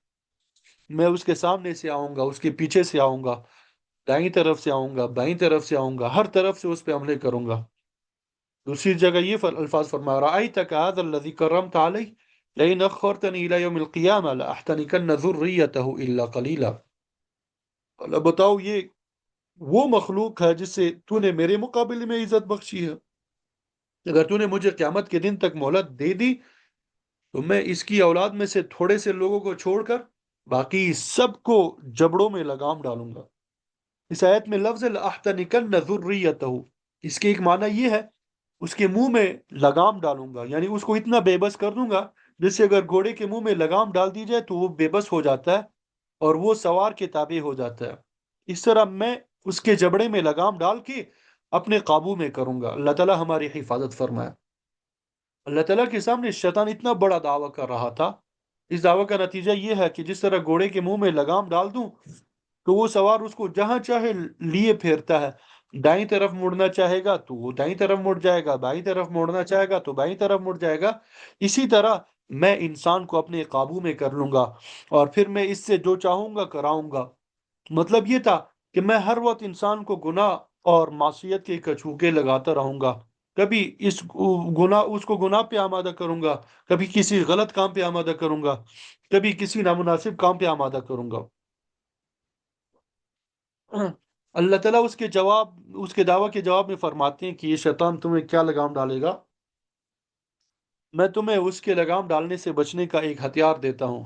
میں اس کے سامنے سے آؤں گا، اس کے پیچھے سے آؤں گا، دائیں طرف سے آؤں گا، بائیں طرف سے آؤں گا، ہر طرف سے اس پہ حملے کروں گا۔ دوسری جگہ یہ الفاظ فرما رأیتک هذا الذی کرمت علی لئن اخرتنی الی یوم القیامہ لاحتنکن ذریتہ الا قلیلا۔ اللہ بتاؤ، یہ وہ مخلوق ہے جس سے تو نے میرے مقابلے میں عزت بخشی ہے، اگر تو نے مجھے قیامت کے دن تک مہلت دے دی تو میں اس کی اولاد میں سے تھوڑے سے لوگوں کو چھوڑ کر باقی سب کو جبڑوں میں لگام ڈالوں گا۔ اس آیت میں لفظ لَأَحْتَنِكَنَّ ذُرِّيَّتَهُ، اس کے ایک معنی یہ ہے اس کے منہ میں لگام ڈالوں گا، یعنی اس کو اتنا بے بس کر دوں گا جس سے اگر گھوڑے کے منہ میں لگام ڈال دی جائے تو وہ بے بس ہو جاتا ہے اور وہ سوار کے تابع ہو جاتا ہے۔ اس طرح میں اس کے جبڑے میں لگام ڈال کے اپنے قابو میں کروں گا۔ اللہ تعالیٰ ہماری حفاظت فرمائے۔ اللہ تعالیٰ کے سامنے شیطان اتنا بڑا دعویٰ کر رہا تھا، اس دعویٰ کا نتیجہ یہ ہے کہ جس طرح گھوڑے کے منہ میں لگام ڈال دوں تو وہ سوار اس کو جہاں چاہے لیے پھیرتا ہے، دائیں طرف مڑنا چاہے گا تو وہ دائیں طرف مڑ جائے گا، بائیں طرف مڑنا چاہے گا تو بائیں طرف مڑ جائے گا۔ اسی طرح میں انسان کو اپنے قابو میں کر لوں گا اور پھر میں اس سے جو چاہوں گا کراؤں گا۔ مطلب یہ تھا کہ میں ہر وقت انسان کو گناہ اور معصیت کے کچھوکے لگاتا رہوں گا، کبھی اس کو گناہ پہ آمادہ کروں گا، کبھی کسی غلط کام پہ آمادہ کروں گا، کبھی کسی نامناسب کام پہ آمادہ کروں گا۔ اللہ تعالیٰ اس کے دعویٰ کے جواب میں فرماتے ہیں کہ یہ شیطان تمہیں کیا لگام ڈالے گا، میں تمہیں اس کے لگام ڈالنے سے بچنے کا ایک ہتھیار دیتا ہوں،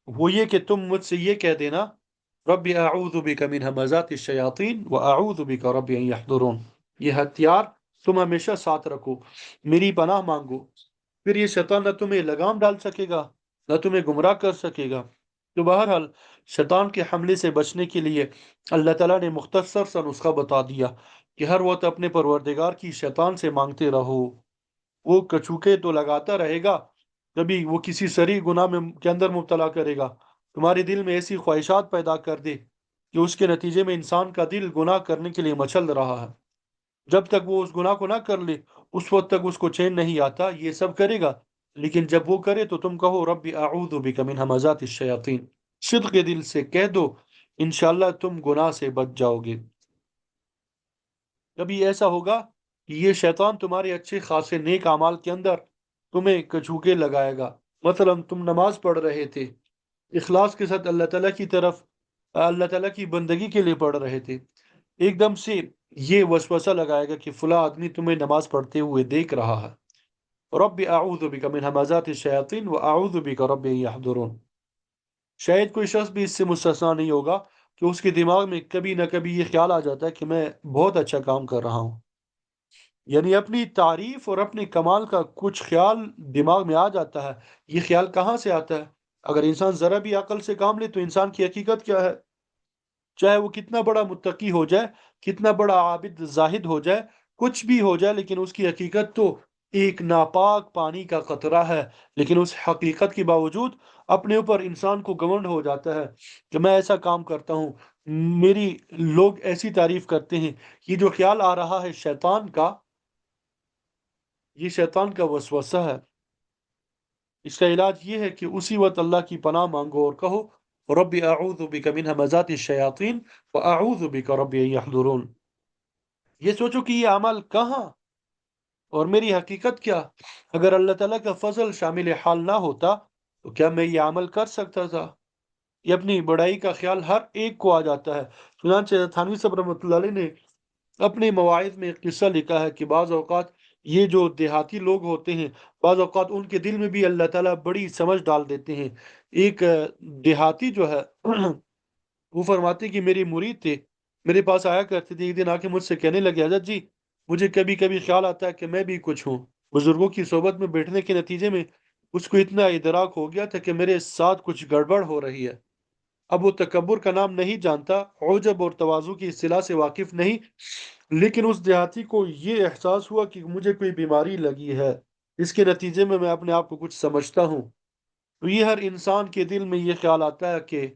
وہ یہ کہ تم مجھ سے یہ کہہ دینا رب اعوذ بک من ہمزات الشیاطین واعوذ بک رب ان یحضرون۔ یہ ہتھیار تم ہمیشہ ساتھ رکھو، میری پناہ مانگو، پھر یہ شیطان نہ تمہیں لگام ڈال سکے گا نہ تمہیں گمراہ کر سکے گا۔ تو بہرحال شیطان کے حملے سے بچنے کے لیے اللہ تعالیٰ نے مختصر سا نسخہ بتا دیا کہ ہر وقت اپنے پروردگار کی شیطان سے مانگتے رہو۔ وہ کچوکے تو لگاتا رہے گا، کبھی وہ کسی سری گناہ کے اندر مبتلا کرے گا، تمہارے دل میں ایسی خواہشات پیدا کر دے کہ اس کے نتیجے میں انسان کا دل گناہ کرنے کے لیے مچل رہا ہے، جب تک وہ اس گناہ کو نہ کر لے اس وقت تک اس کو چین نہیں آتا، یہ سب کرے گا، لیکن جب وہ کرے تو تم کہو رب اعوذ بک من ہمزات الشیاطین، صدق کے دل سے کہہ دو، انشاءاللہ تم گناہ سے بچ جاؤ گے۔ کبھی ایسا ہوگا کہ یہ شیطان تمہارے اچھے خاصے نیک اعمال کے اندر تمہیں کچوکے لگائے گا، مثلا تم نماز پڑھ رہے تھے اخلاص کے ساتھ اللہ تعالیٰ کی بندگی کے لیے پڑھ رہے تھے، ایک دم سے یہ وسوسہ لگائے گا کہ فلاں آدمی تمہیں نماز پڑھتے ہوئے دیکھ رہا ہے، رب اعوذ بک من ہمزات الشیاطین واعوذ بک رب ان یحضرون۔ شاید کوئی شخص بھی اس سے مستثنا نہیں ہوگا کہ اس کے دماغ میں کبھی نہ کبھی یہ خیال آ جاتا ہے کہ میں بہت اچھا کام کر رہا ہوں، یعنی اپنی تعریف اور اپنے کمال کا کچھ خیال دماغ میں آ جاتا ہے۔ یہ خیال کہاں سے آتا ہے؟ اگر انسان ذرا بھی عقل سے کام لے تو انسان کی حقیقت کیا ہے، چاہے وہ کتنا بڑا متقی ہو جائے، کتنا بڑا عابد زاہد ہو جائے، کچھ بھی ہو جائے، لیکن اس کی حقیقت تو ایک ناپاک پانی کا قطرہ ہے۔ لیکن اس حقیقت کے باوجود اپنے اوپر انسان کو گھمنڈ ہو جاتا ہے کہ میں ایسا کام کرتا ہوں، میری لوگ ایسی تعریف کرتے ہیں۔ یہ جو خیال آ رہا ہے شیطان کا، یہ شیطان کا وسوسہ ہے۔ اس کا علاج یہ ہے کہ اسی وقت اللہ کی پناہ مانگو اور کہو ربی اعوذ بک من ہمزات الشیاطین واعوذ بک ربی ان یحضرون۔ یہ سوچو کہ یہ عمل کہاں اور میری حقیقت کیا؟ اگر اللہ تعالیٰ کا فضل شامل حال نہ ہوتا تو کیا میں یہ عمل کر سکتا تھا؟ یہ اپنی بڑائی کا خیال ہر ایک کو آ جاتا ہے۔ چنانچہ تھانوی صاحب رحمۃ اللہ علیہ نے اپنے مواعظ میں ایک قصہ لکھا ہے کہ بعض اوقات یہ جو دیہاتی لوگ ہوتے ہیں، بعض اوقات ان کے دل میں بھی اللہ تعالیٰ بڑی سمجھ ڈال دیتے ہیں۔ ایک دیہاتی جو ہے وہ فرماتے کہ میری مرید تھے، میرے پاس آیا کرتے تھے، ایک دن آ کے مجھ سے کہنے لگے حضرت جی مجھے کبھی کبھی خیال آتا ہے کہ میں بھی کچھ ہوں۔ بزرگوں کی صحبت میں بیٹھنے کے نتیجے میں اس کو اتنا ادراک ہو گیا تھا کہ میرے ساتھ کچھ گڑبڑ ہو رہی ہے۔ اب وہ تکبر کا نام نہیں جانتا، عجب اور تواضع کی اصطلاح سے واقف نہیں، لیکن اس دیہاتی کو یہ احساس ہوا کہ مجھے کوئی بیماری لگی ہے، اس کے نتیجے میں اپنے آپ کو کچھ سمجھتا ہوں۔ تو یہ ہر انسان کے دل میں یہ خیال آتا ہے کہ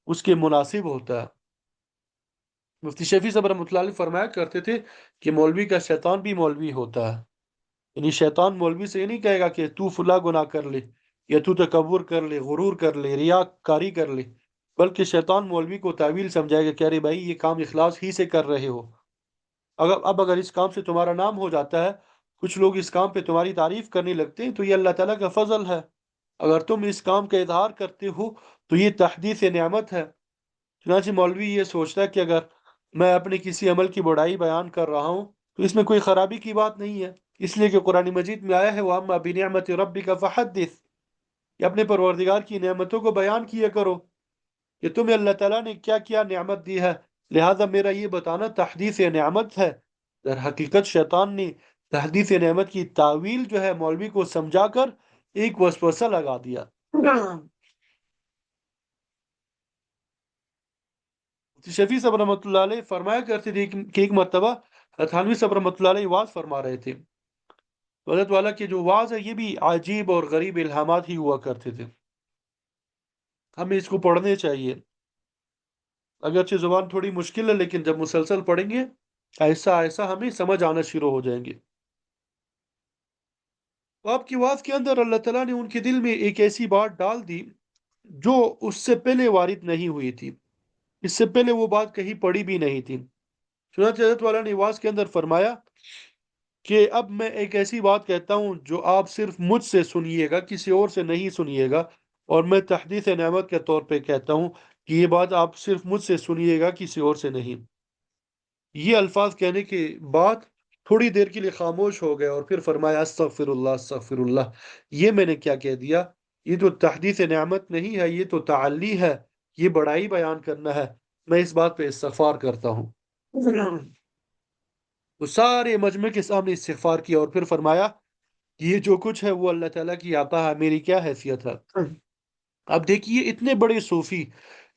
اس کے مناسب ہوتا ہے۔ مفتی شفیع صاحب رحمۃ اللہ علیہ فرمایا کرتے تھے کہ مولوی کا شیطان بھی مولوی ہوتا ہے۔ یعنی شیطان مولوی سے یہ نہیں کہے گا کہ تو فلاں گناہ کر لے، یا تو تکبر کر لے، غرور کر لے، ریا کاری کر لے، بلکہ شیطان مولوی کو تعویل سمجھائے گا کہ ارے بھائی یہ کام اخلاص ہی سے کر رہے ہو۔ اگر اس کام سے تمہارا نام ہو جاتا ہے، کچھ لوگ اس کام پہ تمہاری تعریف کرنے لگتے ہیں، تو یہ اللہ تعالیٰ کا فضل ہے۔ اگر تم اس کام کا اظہار کرتے ہو تو یہ تحدیث نعمت ہے۔ چنانچہ مولوی یہ سوچتا ہے کہ اگر میں اپنے کسی عمل کی بڑائی بیان کر رہا ہوں تو اس میں کوئی خرابی کی بات نہیں ہے، اس لیے کہ قرآن مجید میں آیا ہے وَأَمَّا بِنِعْمَةِ رَبِّكَ فَحَدِّثْ، کہ اپنے پروردگار کی نعمتوں کو بیان کیا کرو کہ تمہیں اللہ تعالیٰ نے کیا کیا نعمت دی ہے، لہذا میرا یہ بتانا تحدیث نعمت ہے۔ در حقیقت شیطان نے تحدیث نعمت کی تعویل جو ہے مولوی کو سمجھا کر ایک وسوسہ لگا دیا۔ شفیع صاحب رحمۃ اللہ علیہ فرمایا کرتے تھے کہ ایک مرتبہ تھانوی صاحب رحمۃ اللہ علیہ واز فرما رہے تھے، تو حضرت والا کے جو واز ہے یہ بھی عجیب اور غریب الہامات ہی ہوا کرتے تھے۔ ہمیں اس کو پڑھنے چاہیے، اگرچہ زبان تھوڑی مشکل ہے لیکن جب مسلسل پڑھیں گے ایسا ایسا ہمیں سمجھ آنا شروع ہو جائیں گے۔ تو آپ کی واز کے اندر اللہ تعالیٰ نے ان کے دل میں ایک ایسی بات ڈال دی جو اس سے پہلے وارد نہیں ہوئی تھی، اس سے پہلے وہ بات کہیں پڑھی بھی نہیں تھی۔ چنانچہ حضرت والا نے واز کے اندر فرمایا کہ اب میں ایک ایسی بات کہتا ہوں جو آپ صرف مجھ سے سنیے گا، کسی اور سے نہیں سنیے گا، اور میں تحدیث نعمت کے طور پہ کہتا ہوں کہ یہ بات آپ صرف مجھ سے سنیے گا، کسی اور سے نہیں۔ یہ الفاظ کہنے کے بعد تھوڑی دیر کے لیے خاموش ہو گئے اور پھر فرمایا استغفر اللہ استغفر اللہ، یہ میں نے کیا کہہ دیا؟ یہ تو تحدیث نعمت نہیں ہے، یہ تو تعلی ہے، یہ بڑائی بیان کرنا ہے، میں اس بات پہ استغفار کرتا ہوں۔ تو سارے مجمع کے سامنے استغفار کیا اور پھر فرمایا یہ جو کچھ ہے وہ اللہ تعالیٰ کی عطا ہے، میری کیا حیثیت ہے؟ اب دیکھیے اتنے بڑے صوفی،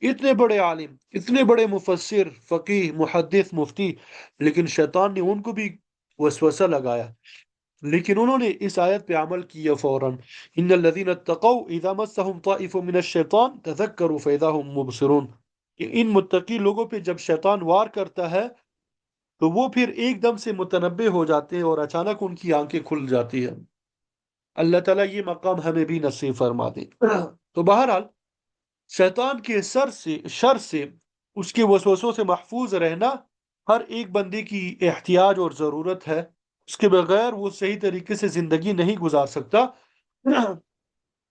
اتنے بڑے عالم، اتنے بڑے مفسر، فقیہ، محدث، مفتی، لیکن شیطان نے ان کو بھی وسوسہ لگایا، لیکن انہوں نے اس آیت پہ عمل کیا فوراً۔ ان الذین اتقوا اذا مسهم طائف من الشیطان تذکروا فاذا هم مبصرون، کہ ان متقی لوگوں پہ جب شیطان وار کرتا ہے تو وہ پھر ایک دم سے متنبہ ہو جاتے ہیں اور اچانک ان کی آنکھیں کھل جاتی ہیں۔ اللہ تعالیٰ یہ مقام ہمیں بھی نصیب فرما دے۔ تو بہرحال شیطان کے شر سے، اس کے وسوسوں سے محفوظ رہنا ہر ایک بندے کی احتیاج اور ضرورت ہے، اس کے بغیر وہ صحیح طریقے سے زندگی نہیں گزار سکتا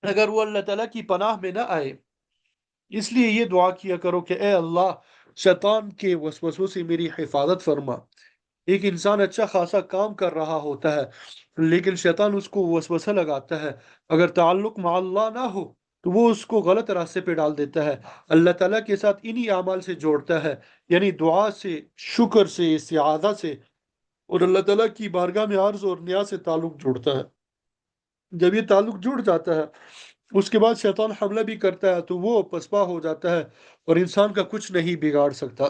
اگر وہ اللہ تعالیٰ کی پناہ میں نہ آئے۔ اس لیے یہ دعا کیا کرو کہ اے اللہ شیطان کے وسوسوں سے میری حفاظت فرما۔ ایک انسان اچھا خاصا کام کر رہا ہوتا ہے لیکن شیطان اس کو وسوسہ لگاتا ہے، اگر تعلق مع اللہ نہ ہو تو وہ اس کو غلط راستے پہ ڈال دیتا ہے، اللہ تعالیٰ کے ساتھ انہی اعمال سے جوڑتا ہے، یعنی دعا سے، شکر سے، استعاذہ سے، اور اللہ تعالیٰ کی بارگاہ میں عرض اور نیاز سے تعلق جوڑتا ہے۔ جب یہ تعلق جڑ جاتا ہے اس کے بعد شیطان حملہ بھی کرتا ہے تو وہ پسپا ہو جاتا ہے اور انسان کا کچھ نہیں بگاڑ سکتا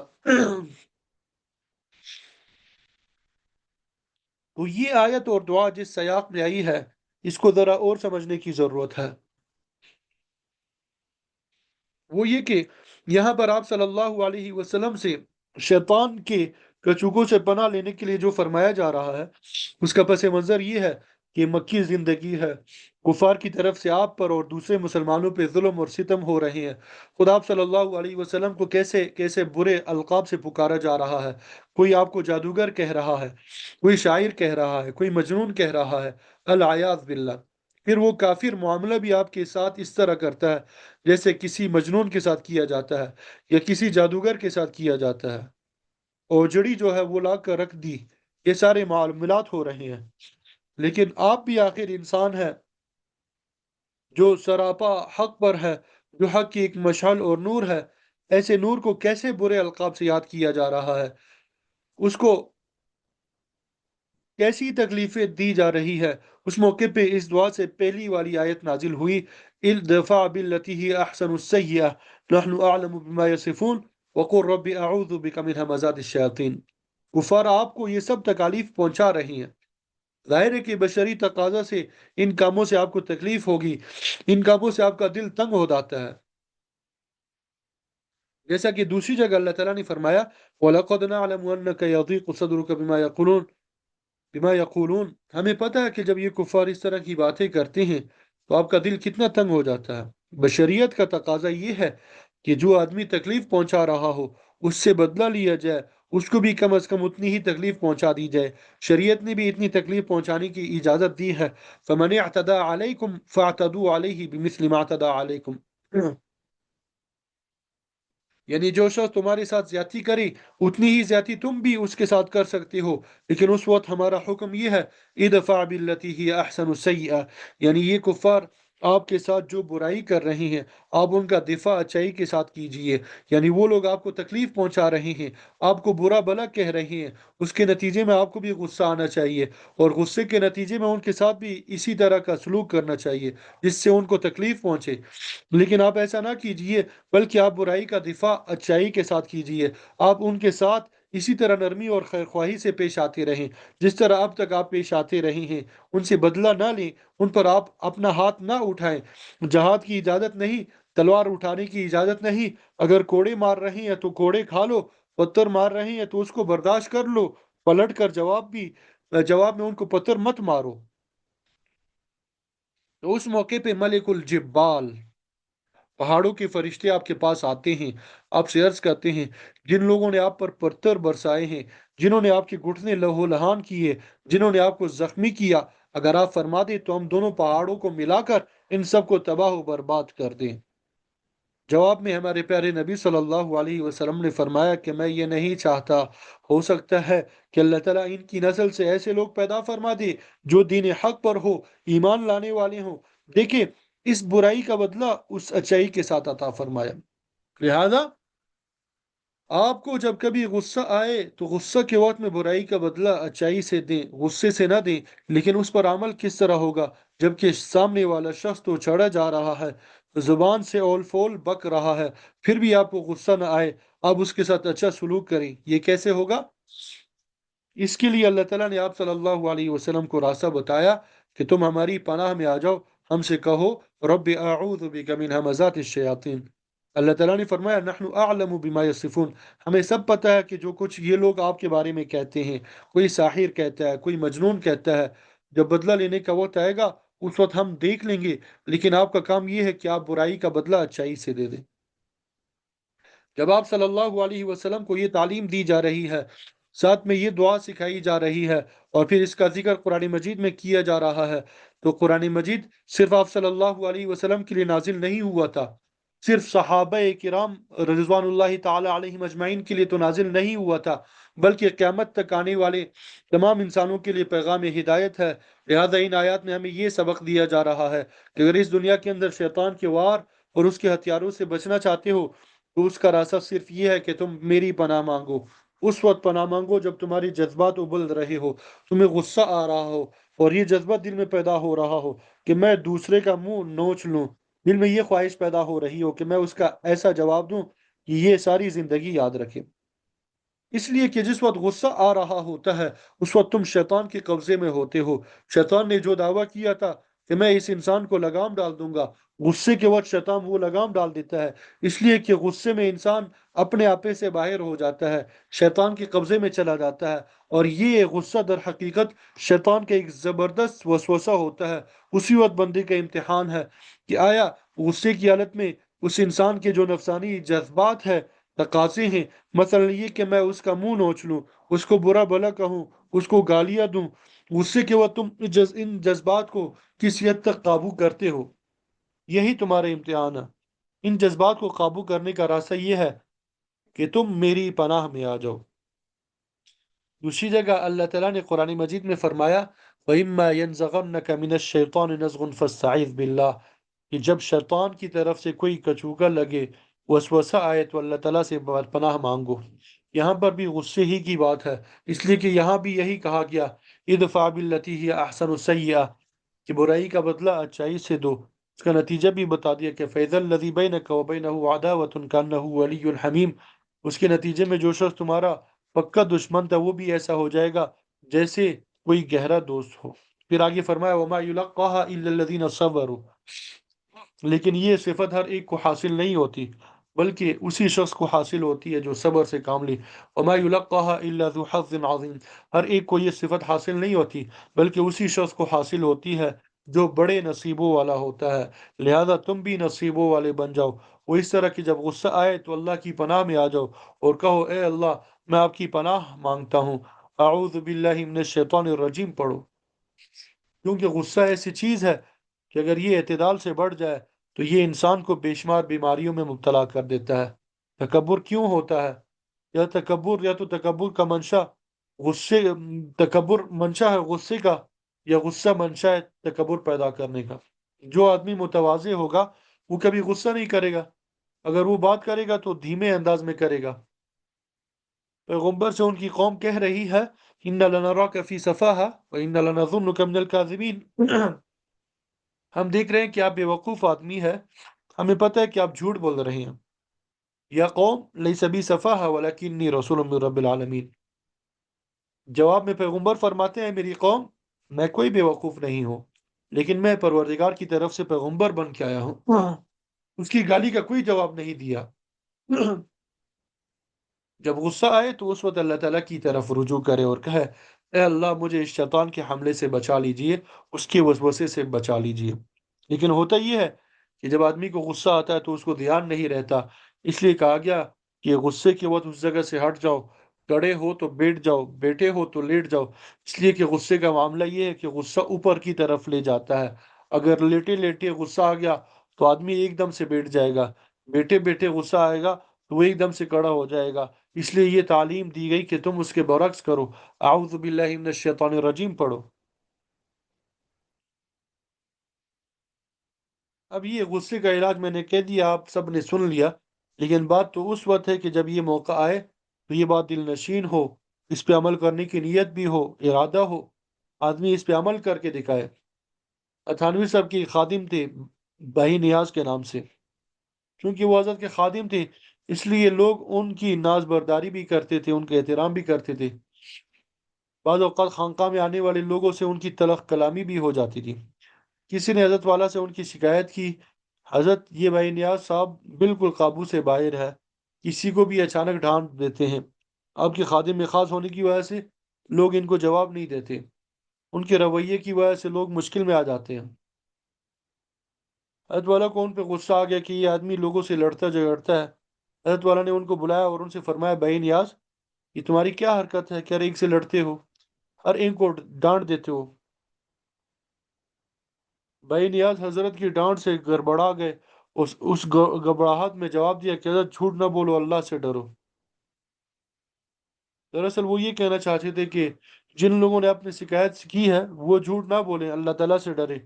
تو یہ آیت اور دعا جس سیاق میں آئی ہے اس کو ذرا اور سمجھنے کی ضرورت ہے۔ وہ یہ کہ یہاں پر آپ صلی اللہ علیہ وسلم سے شیطان کے کچوکوں سے پناہ لینے کے لیے جو فرمایا جا رہا ہے اس کا پس منظر یہ ہے کہ مکی زندگی ہے، کفار کی طرف سے آپ پر اور دوسرے مسلمانوں پہ ظلم اور ستم ہو رہے ہیں۔ خدا آپ صلی اللہ علیہ وسلم کو کیسے کیسے برے القاب سے پکارا جا رہا ہے، کوئی آپ کو جادوگر کہہ رہا ہے، کوئی شاعر کہہ رہا ہے، کوئی مجنون کہہ رہا ہے، العیاذ باللہ۔ پھر وہ کافر معاملہ بھی آپ کے ساتھ اس طرح کرتا ہے جیسے کسی مجنون کے ساتھ کیا جاتا ہے یا کسی جادوگر کے ساتھ کیا جاتا ہے، اوجڑی جو ہے وہ لا کر رکھ دی، یہ سارے معاملات ہو رہے ہیں۔ لیکن آپ بھی آخر انسان ہے جو سراپا حق پر ہے، جو حق کی ایک مشعل اور نور ہے، ایسے نور کو کیسے برے القاب سے یاد کیا جا رہا ہے، اس کو کیسی تکلیفیں دی جا رہی ہے۔ اس موقع پہ اس دعا سے پہلی والی آیت نازل ہوئی، ادفع بالتي هي احسن السيئة نحن اعلم بما يصفون وقل رب اعوذ بك من همزات الشياطين۔ کفار آپ کو یہ سب تکالیف پہنچا رہی ہیں، ظاہر ہے کہ بشری تقاضا سے ان کاموں سے آپ کو تکلیف ہوگی، ان کاموں سے آپ کا دل تنگ ہو جاتا ہے، جیسا کہ دوسری جگہ اللہ تعالیٰ نے فرمایا وَلَقَدْ نَعْلَمُ أَنَّكَ يَضِيقُ صَدْرُكَ بما یقولون، ہمیں پتہ ہے کہ جب یہ کفار اس طرح کی باتیں کرتے ہیں تو آپ کا دل کتنا تنگ ہو جاتا ہے۔ بشریت کا تقاضا یہ ہے کہ جو آدمی تکلیف پہنچا رہا ہو اس سے بدلہ لیا جائے، اس کو بھی کم از کم اتنی ہی تکلیف پہنچا دی جائے۔ شریعت نے بھی اتنی تکلیف پہنچانے کی اجازت دی ہے، فَمَنِ اعْتَدَى عَلَيْكُمْ فَاعْتَدُوا عَلَيْهِ بِمِثْلِ مَا اعْتَدَى عَلَيْكُمْ۔ یعنی جو شخص تمہارے ساتھ زیادتی کرے اتنی ہی زیادتی تم بھی اس کے ساتھ کر سکتے ہو، لیکن اس وقت ہمارا حکم یہ ہے ادفع باللتی ہی احسن السیئہ، یعنی یہ کفار آپ کے ساتھ جو برائی کر رہے ہیں آپ ان کا دفاع اچائی کے ساتھ کیجئے۔ یعنی وہ لوگ آپ کو تکلیف پہنچا رہے ہیں، آپ کو برا بھلا کہہ رہے ہیں، اس کے نتیجے میں آپ کو بھی غصہ آنا چاہیے اور غصے کے نتیجے میں ان کے ساتھ بھی اسی طرح کا سلوک کرنا چاہیے جس سے ان کو تکلیف پہنچے۔ لیکن آپ ایسا نہ کیجئے، بلکہ آپ برائی کا دفاع اچائی کے ساتھ کیجئے۔ آپ ان کے ساتھ اسی طرح نرمی اور خیر خواہی سے پیش آتے رہیں جس طرح اب تک آپ پیش آتے رہے ہیں، ان سے بدلہ نہ لیں، ان پر آپ اپنا ہاتھ نہ اٹھائیں۔ جہاد کی اجازت نہیں، تلوار اٹھانے کی اجازت نہیں، اگر کوڑے مار رہے ہیں تو کوڑے کھا لو، پتھر مار رہے ہیں تو اس کو برداشت کر لو، پلٹ کر جواب میں ان کو پتھر مت مارو۔ تو اس موقع پہ ملک الجبال، پہاڑوں کے فرشتے آپ کے پاس آتے ہیں، آپ سے عرض کرتے ہیں جن لوگوں نے آپ پر پتھر برسائے ہیں، جنہوں نے آپ کے گھٹنے لہو لہان کیے، جنہوں نے آپ کو زخمی کیا، اگر آپ فرما دیں تو ہم دونوں پہاڑوں کو ملا کر ان سب کو تباہ و برباد کر دیں۔ جواب میں ہمارے پیارے نبی صلی اللہ علیہ وسلم نے فرمایا کہ میں یہ نہیں چاہتا، ہو سکتا ہے کہ اللہ تعالیٰ ان کی نسل سے ایسے لوگ پیدا فرما دے جو دین حق پر ہو، ایمان لانے والے ہوں۔ دیکھیں اس برائی کا بدلہ اس اچائی کے ساتھ عطا فرمایا۔ لہذا آپ کو جب کبھی غصہ آئے تو غصہ کے وقت میں برائی کا بدلہ اچائی سے دیں، غصے سے نہ دیں، لیکن اس پر عمل کس طرح ہوگا جبکہ سامنے والا شخص تو چڑھا جا رہا ہے، زبان سے اول فول بک رہا ہے، پھر بھی آپ کو غصہ نہ آئے، آپ اس کے ساتھ اچھا سلوک کریں، یہ کیسے ہوگا؟ اس کے لیے اللہ تعالیٰ نے آپ صلی اللہ علیہ وسلم کو راستہ بتایا کہ تم ہماری پناہ میں آ جاؤ، ہم سے کہو رب اعوذ بک من همزات الشیاطین۔ اللہ تعالیٰ نے فرمایا نحن اعلم بما یصفون، ہمیں سب پتہ ہے کہ جو کچھ یہ لوگ آپ کے بارے میں کہتے ہیں، کوئی ساحر کہتا ہے، کوئی مجنون کہتا ہے، جب بدلہ لینے کا وقت آئے گا اس وقت ہم دیکھ لیں گے، لیکن آپ کا کام یہ ہے کہ آپ برائی کا بدلہ اچھائی سے دے دیں۔ جب آپ صلی اللہ علیہ وسلم کو یہ تعلیم دی جا رہی ہے، ساتھ میں یہ دعا سکھائی جا رہی ہے، اور پھر اس کا ذکر قرآن مجید میں کیا جا رہا ہے، تو قرآن مجید صرف آپ صلی اللہ علیہ وسلم کے لیے نازل نہیں ہوا تھا، صرف صحابہ کرام رضوان اللہ تعالی علیہم اجمعین کے لیے تو نازل نہیں ہوا تھا، بلکہ قیامت تک آنے والے تمام انسانوں کے لیے پیغام ہدایت ہے۔ لہذا ان آیات میں ہمیں یہ سبق دیا جا رہا ہے کہ اگر اس دنیا کے اندر شیطان کے وار اور اس کے ہتھیاروں سے بچنا چاہتے ہو تو اس کا راستہ صرف یہ ہے کہ تم میری پناہ مانگو۔ اس وقت پناہ مانگو جب تمہاری جذبات ابل رہے ہو، تمہیں غصہ آ رہا ہو اور یہ جذبہ دل میں پیدا ہو رہا ہو کہ میں دوسرے کا منہ نوچ لوں، دل میں یہ خواہش پیدا ہو رہی ہو کہ میں اس کا ایسا جواب دوں کہ یہ ساری زندگی یاد رکھے۔ اس لیے کہ جس وقت غصہ آ رہا ہوتا ہے اس وقت تم شیطان کے قبضے میں ہوتے ہو۔ شیطان نے جو دعویٰ کیا تھا کہ میں اس انسان کو لگام ڈال دوں گا، غصے کے وقت شیطان وہ لگام ڈال دیتا ہے، اس لیے کہ غصے میں انسان اپنے آپے سے باہر ہو جاتا ہے، شیطان کے قبضے میں چلا جاتا ہے۔ اور یہ غصہ در حقیقت شیطان کا ایک زبردست وسوسہ ہوتا ہے۔ اسی وقت بندے کا امتحان ہے کہ آیا غصے کی حالت میں اس انسان کے جو نفسانی جذبات ہے، تقاضے ہیں، مثلا یہ کہ میں اس کا منہ نوچ لوں، اس کو برا بھلا کہوں، اس کو گالیاں دوں، غصے کے وقت تم ان جذبات کو کس حد تک قابو کرتے ہو؟ یہی تمہارا امتحان ہے۔ ان جذبات کو قابو کرنے کا راستہ یہ ہے کہ تم میری پناہ میں آ جاؤ۔ دوسری جگہ اللہ تعالیٰ نے قرآن مجید میں فرمایا وَإِمَّا يَنزَغَنَّكَ مِنَ الشَّيْطَانِ نَزْغٌ فَاسْتَعِذْ بِاللَّهِ، کہ جب شیطان کی طرف سے کوئی کچوگا لگے، وسوسہ آئے، تو اللہ تعالیٰ سے پناہ مانگو۔ یہاں پر بھی غصے ہی کی بات ہے، اس لیے کہ یہاں بھی یہی کہا گیا ادفع باللتی ہی احسن السیئہ، کہ برائی کا بدلہ اچائی سے دو۔ اس کا نتیجہ بھی بتا دیا کہ فیض الذی بینک و بینہ عداوۃ کانہ ولی حمیم، اس کے نتیجے میں جو شخص تمہارا پکا دشمن تھا وہ بھی ایسا ہو جائے گا جیسے کوئی گہرا دوست ہو۔ پھر آگے فرمایا وما یلقاها الا الذین صبروا، لیکن یہ صفت ہر ایک کو حاصل نہیں ہوتی، بلکہ اسی شخص کو حاصل ہوتی ہے جو صبر سے کام لے۔ وما يلقاها الا ذو حظ عظیم، ہر ایک کو یہ صفت حاصل نہیں ہوتی بلکہ اسی شخص کو حاصل ہوتی ہے جو بڑے نصیبوں والا ہوتا ہے۔ لہذا تم بھی نصیبوں والے بن جاؤ۔ وہ اس طرح کہ جب غصہ آئے تو اللہ کی پناہ میں آ جاؤ اور کہو اے اللہ میں آپ کی پناہ مانگتا ہوں، اعوذ باللہ من الشیطان الرجیم پڑھو، کیونکہ غصہ ایسی چیز ہے کہ اگر یہ اعتدال سے بڑھ جائے تو یہ انسان کو بے شمار بیماریوں میں مبتلا کر دیتا ہے۔ تکبر کیوں ہوتا ہے؟ یا تو تکبر کا منشا غصے، تکبر منشا ہے غصے کا، یا غصہ منشا ہے تکبر پیدا کرنے کا۔ جو آدمی متواضع ہوگا وہ کبھی غصہ نہیں کرے گا، اگر وہ بات کرے گا تو دھیمے انداز میں کرے گا۔ پیغمبر سے ان کی قوم کہہ رہی ہے اِنَّ لَنَرَاكَ فِي سَفَاهَةٍ وَإِنَّ لَنَظُنُّكَ مِنَ الْكَاذِبِينَ، ہم دیکھ رہے ہیں کہ آپ بے وقوف آدمی ہے، ہمیں پتہ ہے کہ آپ جھوٹ بول رہے ہیں۔ یا قوم لیس بی سفاہہ ولکنی رسول من رب العالمین، جواب میں پیغمبر فرماتے ہیں میری قوم میں کوئی بے وقوف نہیں ہوں، لیکن میں پروردگار کی طرف سے پیغمبر بن کے آیا ہوں۔ اس کی گالی کا کوئی جواب نہیں دیا۔ جب غصہ آئے تو اس وقت اللہ تعالیٰ کی طرف رجوع کرے اور کہے اے اللہ مجھے اس شیطان کے حملے سے بچا لیجئے، اس کے وسوسے سے بچا لیجئے۔ لیکن ہوتا یہ ہے کہ جب آدمی کو غصہ آتا ہے تو اس کو دھیان نہیں رہتا، اس لیے کہا گیا کہ غصے کے وقت اس جگہ سے ہٹ جاؤ، کڑے ہو تو بیٹھ جاؤ، بیٹھے ہو تو لیٹ جاؤ، اس لیے کہ غصے کا معاملہ یہ ہے کہ غصہ اوپر کی طرف لے جاتا ہے۔ اگر لیٹے لیٹے غصہ آ گیا تو آدمی ایک دم سے بیٹھ جائے گا، بیٹھے بیٹھے غصہ آئے گا تو وہ ایک دم سے کڑا ہو جائے گا۔ اس لیے یہ تعلیم دی گئی کہ تم اس کے برعکس کرو، اعوذ باللہ من الشیطان الرجیم پڑھو۔ اب یہ غصے کا علاج میں نے کہہ دیا، آپ سب نے سن لیا، لیکن بات تو اس وقت ہے کہ جب یہ موقع آئے تو یہ بات دل نشین ہو، اس پہ عمل کرنے کی نیت بھی ہو، ارادہ ہو، آدمی اس پہ عمل کر کے دکھائے۔ اتھانوی صاحب کی خادم تھے بھائی نیاز کے نام سے، کیونکہ وہ حضرت کے خادم تھے اس لیے لوگ ان کی ناز برداری بھی کرتے تھے، ان کے احترام بھی کرتے تھے۔ بعض اوقات خانقاہ میں آنے والے لوگوں سے ان کی تلخ کلامی بھی ہو جاتی تھی۔ کسی نے حضرت والا سے ان کی شکایت کی، حضرت یہ بھائی نیاز صاحب بالکل قابو سے باہر ہے، کسی کو بھی اچانک ڈانٹ دیتے ہیں، آپ کے خادم میں خاص ہونے کی وجہ سے لوگ ان کو جواب نہیں دیتے، ان کے رویے کی وجہ سے لوگ مشکل میں آ جاتے ہیں۔ حضرت والا کو ان پہ غصہ آ گیا کہ یہ آدمی لوگوں سے لڑتا جھگڑتا ہے۔ حضرت والا نے ان کو بلایا اور ان سے فرمایا بھائی نیاز یہ تمہاری کیا حرکت ہے کہ ہر ایک سے لڑتے ہو، ہر ایک کو ڈانٹ دیتے ہو؟ بھائی نیاز حضرت کی ڈانٹ سے گڑبڑا گئے، اس گڑبڑاہٹ میں جواب دیا کہ حضرت جھوٹ نہ بولو، اللہ سے ڈرو۔ دراصل وہ یہ کہنا چاہتے تھے کہ جن لوگوں نے اپنی شکایت کی ہے وہ جھوٹ نہ بولیں، اللہ تعالیٰ سے ڈرے،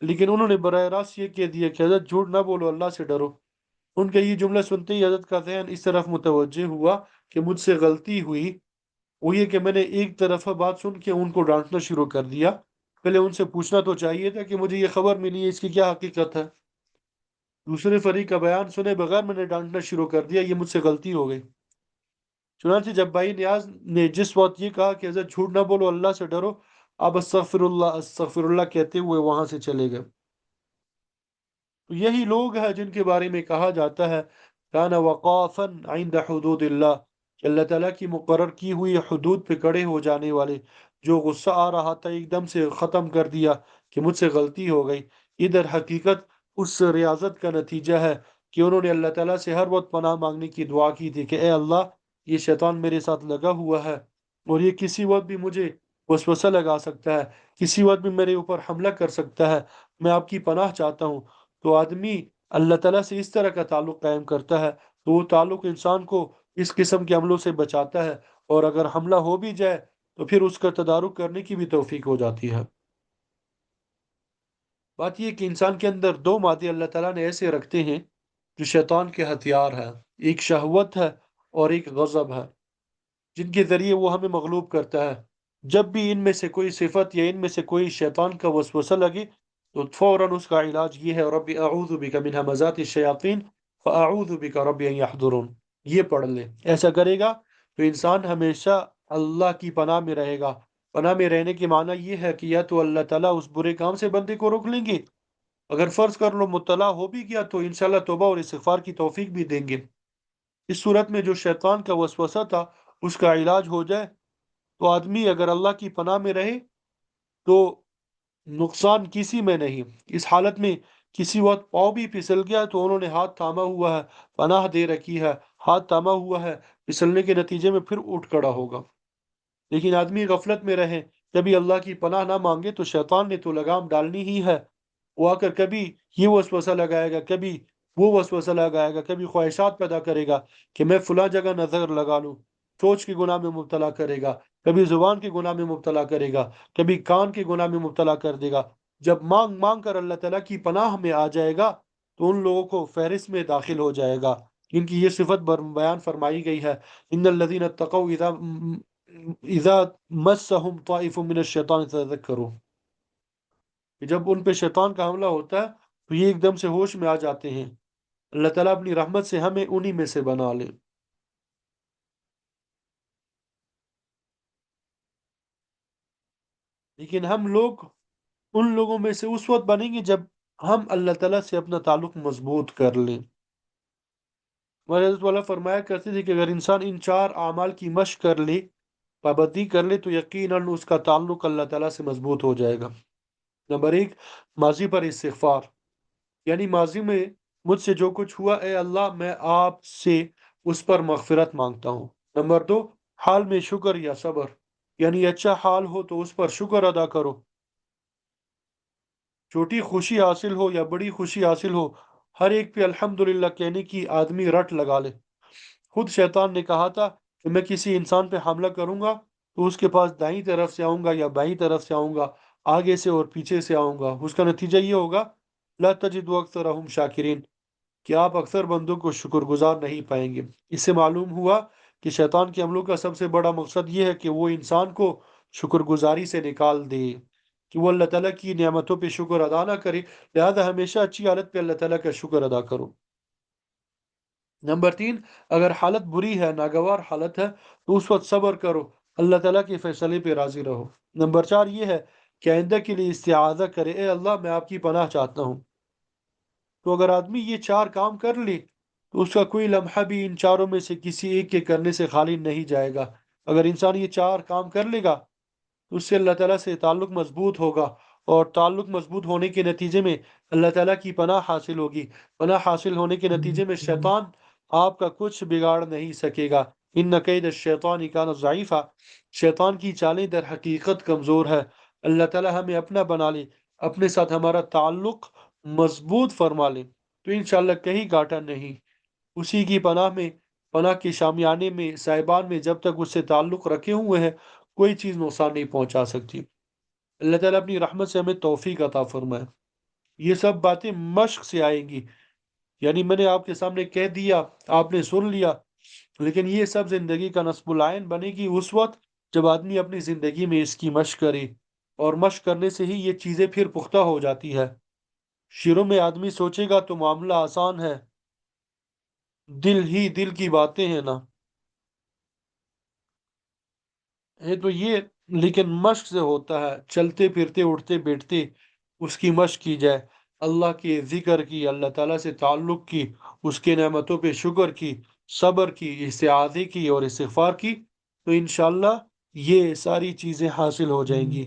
لیکن انہوں نے براہ راست یہ کہہ دیا کہ حضرت جھوٹ نہ بولو، اللہ سے ڈرو۔ ان کا یہ جملہ سنتے ہی حضرت کا ذہن اس طرف متوجہ ہوا کہ مجھ سے غلطی ہوئی، وہ یہ کہ میں نے ایک طرفہ بات سن کے ان کو ڈانٹنا شروع کر دیا، پہلے ان سے پوچھنا تو چاہیے تھا کہ مجھے یہ خبر ملی ہے اس کی کیا حقیقت ہے۔ دوسرے فریق کا بیان سنے بغیر میں نے ڈانٹنا شروع کر دیا، یہ مجھ سے غلطی ہو گئی۔ چنانچہ جب بھائی نیاز نے جس وقت یہ کہا کہ حضرت جھوٹ نہ بولو، اللہ سے ڈرو، آپ استغفر اللہ کہتے ہوئے وہاں سے چلے گئے۔ تو یہی لوگ ہیں جن کے بارے میں کہا جاتا ہے کان وقافا عند حدود اللہ، کہ اللہ تعالیٰ کی مقرر کی ہوئی حدود پہ کڑے ہو جانے والے، جو غصہ آ رہا تھا ایک دم سے ختم کر دیا کہ مجھ سے غلطی ہو گئی۔ ادھر حقیقت اس ریاضت کا نتیجہ ہے کہ انہوں نے اللہ تعالیٰ سے ہر وقت پناہ مانگنے کی دعا کی تھی کہ اے اللہ، یہ شیطان میرے ساتھ لگا ہوا ہے اور یہ کسی وقت بھی مجھے وسوسہ لگا سکتا ہے، کسی وقت بھی میرے اوپر حملہ کر سکتا ہے، میں آپ کی پناہ چاہتا ہوں۔ تو آدمی اللہ تعالیٰ سے اس طرح کا تعلق قائم کرتا ہے تو وہ تعلق انسان کو اس قسم کے عملوں سے بچاتا ہے، اور اگر حملہ ہو بھی جائے تو پھر اس کا تدارک کرنے کی بھی توفیق ہو جاتی ہے۔ بات یہ کہ انسان کے اندر دو مادے اللہ تعالیٰ نے ایسے رکھتے ہیں جو شیطان کے ہتھیار ہے، ایک شہوت ہے اور ایک غضب ہے، جن کے ذریعے وہ ہمیں مغلوب کرتا ہے۔ جب بھی ان میں سے کوئی صفت یا ان میں سے کوئی شیطان کا وسوسہ لگے تو فوراً اس کا علاج یہ ہے، رب اعوذ بک من ہمزات الشیاطین فاعوذ بک رب ان یحضرون، یہ پڑھ لے۔ ایسا کرے گا تو انسان ہمیشہ اللہ کی پناہ میں رہے گا۔ پناہ میں رہنے کے معنی یہ ہے کہ یا تو اللہ تعالیٰ اس برے کام سے بندے کو روک لیں گے، اگر فرض کر لو مطلع ہو بھی گیا تو انشاءاللہ توبہ اور استغفار کی توفیق بھی دیں گے۔ اس صورت میں جو شیطان کا وسوسہ تھا اس کا علاج ہو جائے تو آدمی اگر اللہ کی پناہ میں رہے تو نقصان کسی میں نہیں۔ اس حالت میں کسی وقت پاؤں بھی پھسل گیا تو انہوں نے ہاتھ تھاما ہوا ہے، پناہ دے رکھی ہے، ہاتھ تھاما ہوا ہے، پھسلنے کے نتیجے میں پھر اٹھ کھڑا ہوگا۔ لیکن آدمی غفلت میں رہے، کبھی اللہ کی پناہ نہ مانگے تو شیطان نے تو لگام ڈالنی ہی ہے۔ وہ آ کر کبھی یہ وسوسہ لگائے گا، کبھی وہ وسوسہ لگائے گا، کبھی خواہشات پیدا کرے گا کہ میں فلاں جگہ نظر لگا لوں، سوچ کے گناہ میں مبتلا کرے گا، کبھی زبان کے گناہ میں مبتلا کرے گا، کبھی کان کے گناہ میں مبتلا کر دے گا۔ جب مانگ مانگ کر اللہ تعالیٰ کی پناہ میں آ جائے گا تو ان لوگوں کو فہرست میں داخل ہو جائے گا جن کی یہ صفت بیان فرمائی گئی ہے، ان الذین اتقوا اذا مسهم طائف من الشیطان تذکروا، کہ جب ان پہ شیطان کا حملہ ہوتا ہے تو یہ ایک دم سے ہوش میں آ جاتے ہیں۔ اللہ تعالیٰ اپنی رحمت سے ہمیں انہی میں سے بنا لے۔ لیکن ہم لوگ ان لوگوں میں سے اس وقت بنیں گے جب ہم اللہ تعالیٰ سے اپنا تعلق مضبوط کر لیں۔ ہمارے حضرت والا فرمایا کرتے تھے کہ اگر انسان ان چار اعمال کی مشق کر لے، پابندی کر لے، تو یقیناً اس کا تعلق اللہ تعالیٰ سے مضبوط ہو جائے گا۔ نمبر ایک، ماضی پر استغفار، یعنی ماضی میں مجھ سے جو کچھ ہوا اے اللہ میں آپ سے اس پر مغفرت مانگتا ہوں۔ نمبر دو، حال میں شکر یا صبر، یعنی اچھا حال ہو تو اس پر شکر ادا کرو، چھوٹی خوشی حاصل ہو یا بڑی خوشی حاصل ہو، ہر ایک پہ الحمدللہ کہنے کی آدمی رٹ لگا لے۔ خود شیطان نے کہا تھا کہ میں کسی انسان پہ حملہ کروں گا تو اس کے پاس دائیں طرف سے آؤں گا یا بائیں طرف سے آؤں گا، آگے سے اور پیچھے سے آؤں گا، اس کا نتیجہ یہ ہوگا لا تجد اکثرهم شاکرین، کہ آپ اکثر بندوں کو شکر گزار نہیں پائیں گے۔ اس سے معلوم ہوا کہ شیطان کے عملوں کا سب سے بڑا مقصد یہ ہے کہ وہ انسان کو شکر گزاری سے نکال دے، کہ وہ اللہ تعالیٰ کی نعمتوں پہ شکر ادا نہ کرے، لہذا ہمیشہ اچھی حالت پہ اللہ تعالیٰ کا شکر ادا کرو۔ نمبر تین، اگر حالت بری ہے، ناگوار حالت ہے، تو اس وقت صبر کرو، اللہ تعالیٰ کے فیصلے پہ راضی رہو۔ نمبر چار یہ ہے کہ آئندہ کے لیے استعاذہ کرے، اے اللہ میں آپ کی پناہ چاہتا ہوں۔ تو اگر آدمی یہ چار کام کر لے تو اس کا کوئی لمحہ بھی ان چاروں میں سے کسی ایک کے کرنے سے خالی نہیں جائے گا۔ اگر انسان یہ چار کام کر لے گا تو اس سے اللہ تعالیٰ سے تعلق مضبوط ہوگا، اور تعلق مضبوط ہونے کے نتیجے میں اللہ تعالیٰ کی پناہ حاصل ہوگی، پناہ حاصل ہونے کے نتیجے میں شیطان آپ کا کچھ بگاڑ نہیں سکے گا۔ ان کید الشیطان کان ضعیفا، شیطان کی چالیں در حقیقت کمزور ہے۔ اللہ تعالیٰ ہمیں اپنا بنا لے، اپنے ساتھ ہمارا تعلق مضبوط فرما لے تو انشاءاللہ کہیں گھاٹا نہیں۔ اسی کی پناہ میں، پناہ کے شامیانے میں، صاحبان میں جب تک اس سے تعلق رکھے ہوئے ہیں کوئی چیز نقصان نہیں پہنچا سکتی۔ اللہ تعالیٰ اپنی رحمت سے ہمیں توفیق عطا فرمائے۔ یہ سب باتیں مشق سے آئیں گی، یعنی میں نے آپ کے سامنے کہہ دیا، آپ نے سن لیا، لیکن یہ سب زندگی کا نصب العین بنے گی اس وقت جب آدمی اپنی زندگی میں اس کی مشق کرے، اور مشق کرنے سے ہی یہ چیزیں پھر پختہ ہو جاتی ہے۔ شروع میں آدمی سوچے گا تو معاملہ آسان ہے، دل ہی دل کی باتیں ہیں نا، ہے تو یہ، لیکن مشق سے ہوتا ہے، چلتے پھرتے اٹھتے بیٹھتے اس کی مشق کی جائے، اللہ کے ذکر کی، اللہ تعالیٰ سے تعلق کی، اس کے نعمتوں پہ شکر کی، صبر کی، استعاذہ کی اور استغفار کی، تو انشاءاللہ یہ ساری چیزیں حاصل ہو جائیں گی۔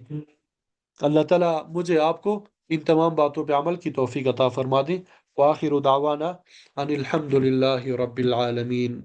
اللہ تعالیٰ مجھے آپ کو ان تمام باتوں پہ عمل کی توفیق عطا فرما دیں۔ وآخر دعوانا ان الحمد للہ رب العالمین۔